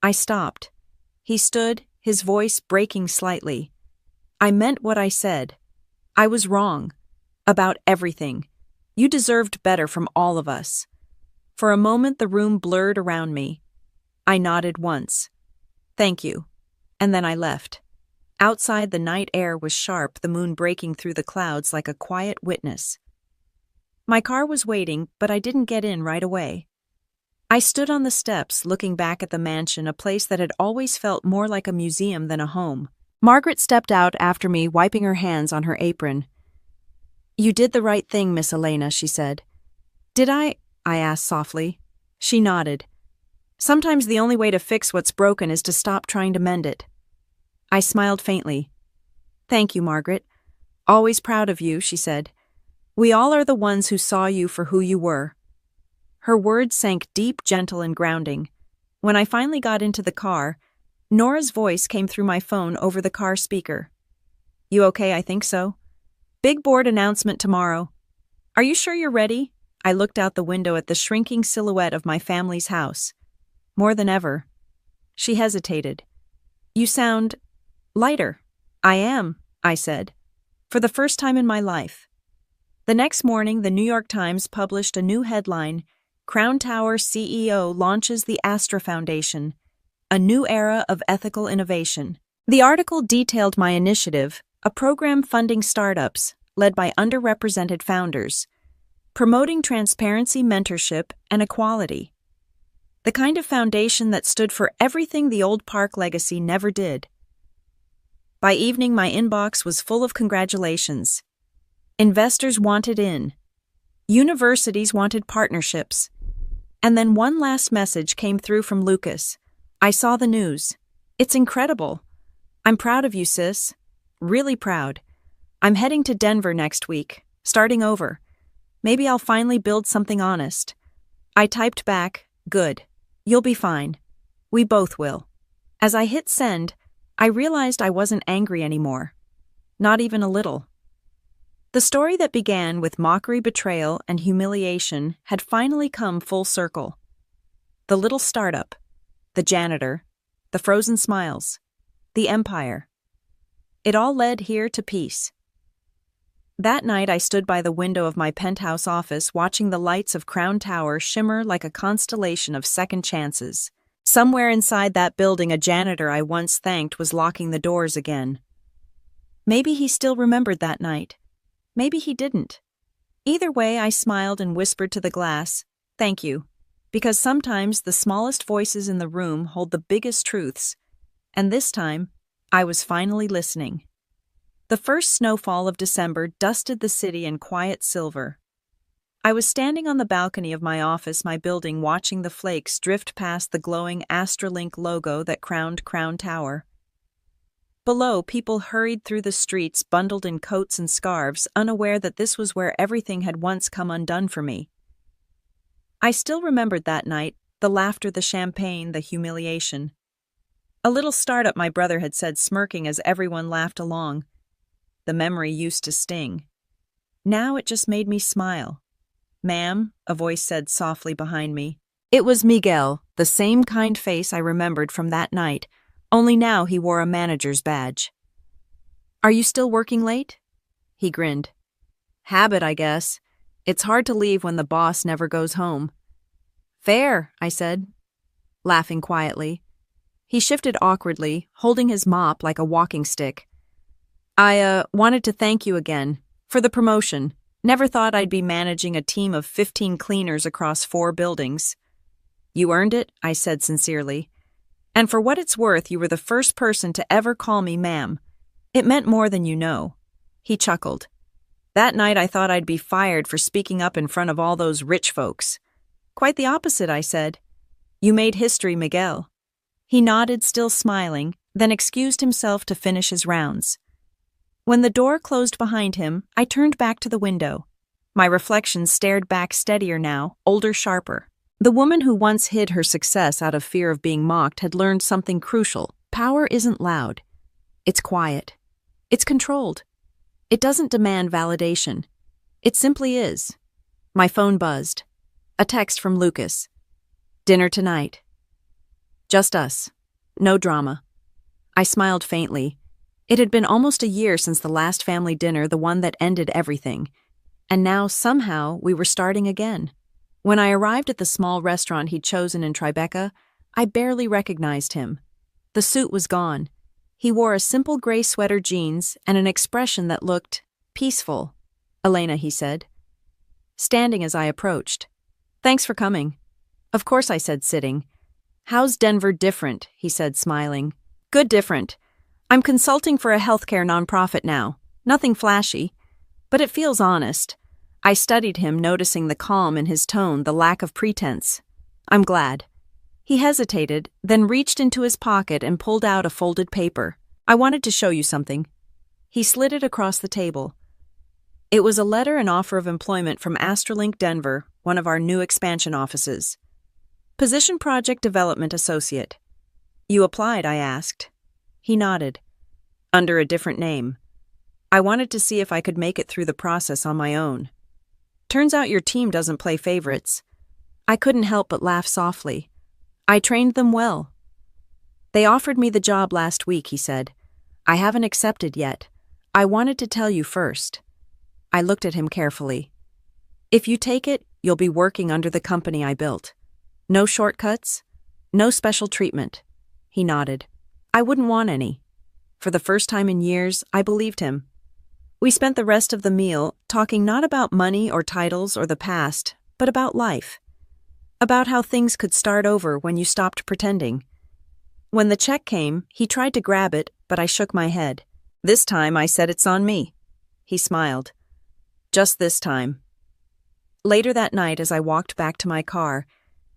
Speaker 1: I stopped. He stood, his voice breaking slightly. "I meant what I said. I was wrong. About everything. You deserved better from all of us." For a moment the room blurred around me. I nodded once. "Thank you." And then I left. Outside, the night air was sharp, the moon breaking through the clouds like a quiet witness. My car was waiting, but I didn't get in right away. I stood on the steps, looking back at the mansion, a place that had always felt more like a museum than a home. Margaret stepped out after me, wiping her hands on her apron. "You did the right thing, Miss Elena," she said. "Did I?" I asked softly. She nodded. "Sometimes the only way to fix what's broken is to stop trying to mend it." I smiled faintly. "Thank you, Margaret. Always proud of you," she said. "We all are the ones who saw you for who you were." Her words sank deep, gentle, and grounding. When I finally got into the car, Nora's voice came through my phone over the car speaker. "You okay? I think so. Big board announcement tomorrow. Are you sure you're ready?" I looked out the window at the shrinking silhouette of my family's house. "More than ever." She hesitated. You sound lighter. I am, I said, for the first time in my life. The next morning, the New York Times published a new headline: Crown Tower CEO launches the Astra Foundation, a new era of ethical innovation. The article detailed my initiative, a program funding startups, led by underrepresented founders, promoting transparency, mentorship, and equality. The kind of foundation that stood for everything the old park legacy never did. By evening, my inbox was full of congratulations. Investors wanted in. Universities wanted partnerships. And then one last message came through from Lucas. I saw the news. It's incredible. I'm proud of you, sis. Really proud. I'm heading to Denver next week, starting over. Maybe I'll finally build something honest. I typed back, good. You'll be fine. We both will. As I hit send, I realized I wasn't angry anymore. Not even a little. The story that began with mockery, betrayal, and humiliation had finally come full circle. The little startup, the janitor, the frozen smiles, the empire. It all led here to peace. That night I stood by the window of my penthouse office watching the lights of Crown Tower shimmer like a constellation of second chances. Somewhere inside that building, a janitor I once thanked was locking the doors again. Maybe he still remembered that night. Maybe he didn't. Either way, I smiled and whispered to the glass, "Thank you," because sometimes the smallest voices in the room hold the biggest truths, and this time, I was finally listening. The first snowfall of December dusted the city in quiet silver. I was standing on the balcony of my office, my building, watching the flakes drift past the glowing Astralink logo that crowned Crown Tower. Below, people hurried through the streets, bundled in coats and scarves, unaware that this was where everything had once come undone for me. I still remembered that night, the laughter, the champagne, the humiliation. A little startup, my brother had said, smirking as everyone laughed along. The memory used to sting. Now it just made me smile. "Ma'am," a voice said softly behind me. It was Miguel, the same kind face I remembered from that night, only now he wore a manager's badge. "Are you still working late?" He grinned. "Habit, I guess. It's hard to leave when the boss never goes home." "Fair," I said, laughing quietly. He shifted awkwardly, holding his mop like a walking stick. I wanted to thank you again for the promotion. Never thought I'd be managing a team of 15 cleaners across 4 buildings." "You earned it," I said sincerely. "And for what it's worth, you were the first person to ever call me ma'am. It meant more than you know." He chuckled. "That night I thought I'd be fired for speaking up in front of all those rich folks." "Quite the opposite," I said. "You made history, Miguel." He nodded, still smiling, then excused himself to finish his rounds. When the door closed behind him, I turned back to the window. My reflection stared back, steadier now, older, sharper. The woman who once hid her success out of fear of being mocked had learned something crucial. Power isn't loud. It's quiet. It's controlled. It doesn't demand validation. It simply is. My phone buzzed. A text from Lucas. "Dinner tonight. Just us. No drama." I smiled faintly. It had been almost a year since the last family dinner, the one that ended everything. And now, somehow, we were starting again. When I arrived at the small restaurant he'd chosen in Tribeca, I barely recognized him. The suit was gone. He wore a simple gray sweater, jeans, and an expression that looked peaceful. "Elena," he said, standing as I approached. "Thanks for coming." "Of course," I said, sitting. "How's Denver different?" he said, smiling. "Good different. I'm consulting for a healthcare nonprofit now. Nothing flashy, but it feels honest." I studied him, noticing the calm in his tone, the lack of pretense. "I'm glad." He hesitated, then reached into his pocket and pulled out a folded paper. "I wanted to show you something." He slid it across the table. It was a letter and offer of employment from Astralink Denver, one of our new expansion offices. Position Project Development Associate. "You applied?" I asked. He nodded. "Under a different name. I wanted to see if I could make it through the process on my own. Turns out your team doesn't play favorites." I couldn't help but laugh softly. "I trained them well." They offered me the job last week, he said. I haven't accepted yet. I wanted to tell you first. I looked at him carefully. If you take it, you'll be working under the company I built. No shortcuts, no special treatment. He nodded. I wouldn't want any. For the first time in years, I believed him. We spent the rest of the meal talking not about money or titles or the past, but about life. About how things could start over when you stopped pretending. When the check came, he tried to grab it, but I shook my head. This time I said it's on me. He smiled. Just this time. Later that night, as I walked back to my car,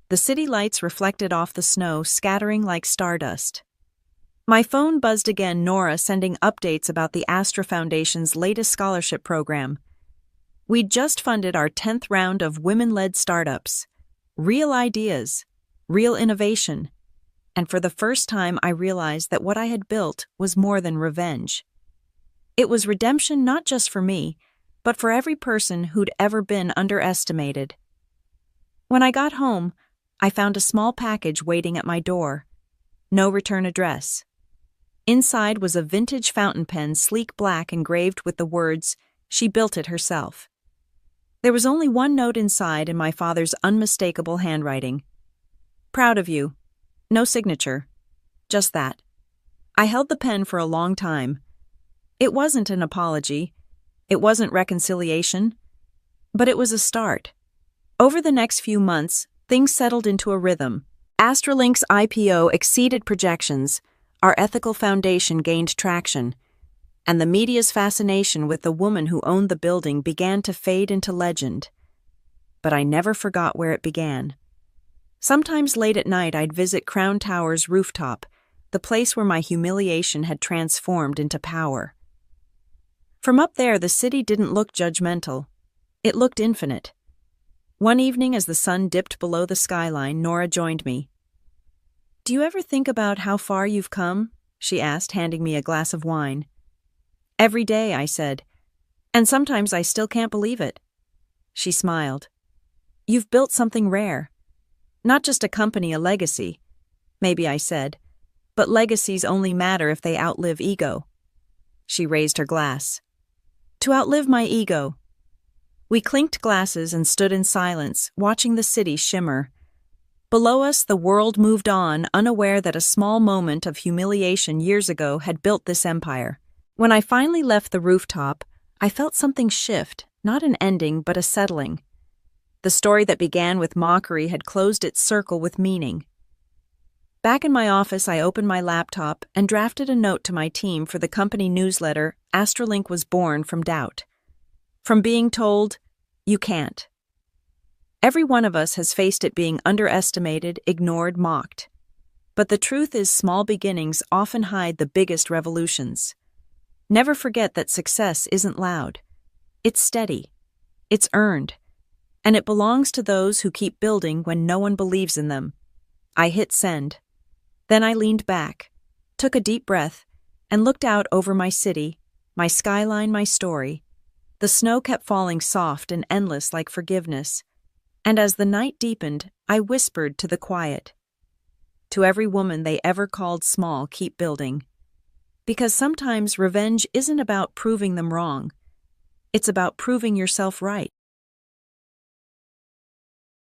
Speaker 1: the city lights reflected off the snow, scattering like stardust. My phone buzzed again, Nora sending updates about the Astra Foundation's latest scholarship program. We'd just funded our 10th round of women-led startups. Real ideas, real innovation. And for the first time, I realized that what I had built was more than revenge. It was redemption not just for me, but for every person who'd ever been underestimated. When I got home, I found a small package waiting at my door. No return address. Inside was a vintage fountain pen, sleek black, engraved with the words, "She built it herself." There was only one note inside in my father's unmistakable handwriting. Proud of you. No signature. Just that. I held the pen for a long time. It wasn't an apology. It wasn't reconciliation. But it was a start. Over the next few months, things settled into a rhythm. Astralink's IPO exceeded projections, our ethical foundation gained traction, and the media's fascination with the woman who owned the building began to fade into legend. But I never forgot where it began. Sometimes late at night I'd visit Crown Tower's rooftop, the place where my humiliation had transformed into power. From up there, the city didn't look judgmental. It looked infinite. One evening, as the sun dipped below the skyline, Nora joined me. "Do you ever think about how far you've come?" she asked, handing me a glass of wine. "Every day," I said, "and sometimes I still can't believe it." She smiled. "You've built something rare. Not just a company, a legacy." "Maybe," I said, "but legacies only matter if they outlive ego." She raised her glass. "To outlive my ego." We clinked glasses and stood in silence, watching the city shimmer. Below us, the world moved on, unaware that a small moment of humiliation years ago had built this empire. When I finally left the rooftop, I felt something shift, not an ending, but a settling. The story that began with mockery had closed its circle with meaning. Back in my office, I opened my laptop and drafted a note to my team for the company newsletter. Astralink was born from doubt. From being told, "You can't." Every one of us has faced it, being underestimated, ignored, mocked. But the truth is, small beginnings often hide the biggest revolutions. Never forget that success isn't loud. It's steady. It's earned. And it belongs to those who keep building when no one believes in them. I hit send. Then I leaned back, took a deep breath, and looked out over my city, my skyline, my story. The snow kept falling soft and endless like forgiveness. And as the night deepened, I whispered to the quiet. To every woman they ever called small, keep building. Because sometimes revenge isn't about proving them wrong. It's about proving yourself right.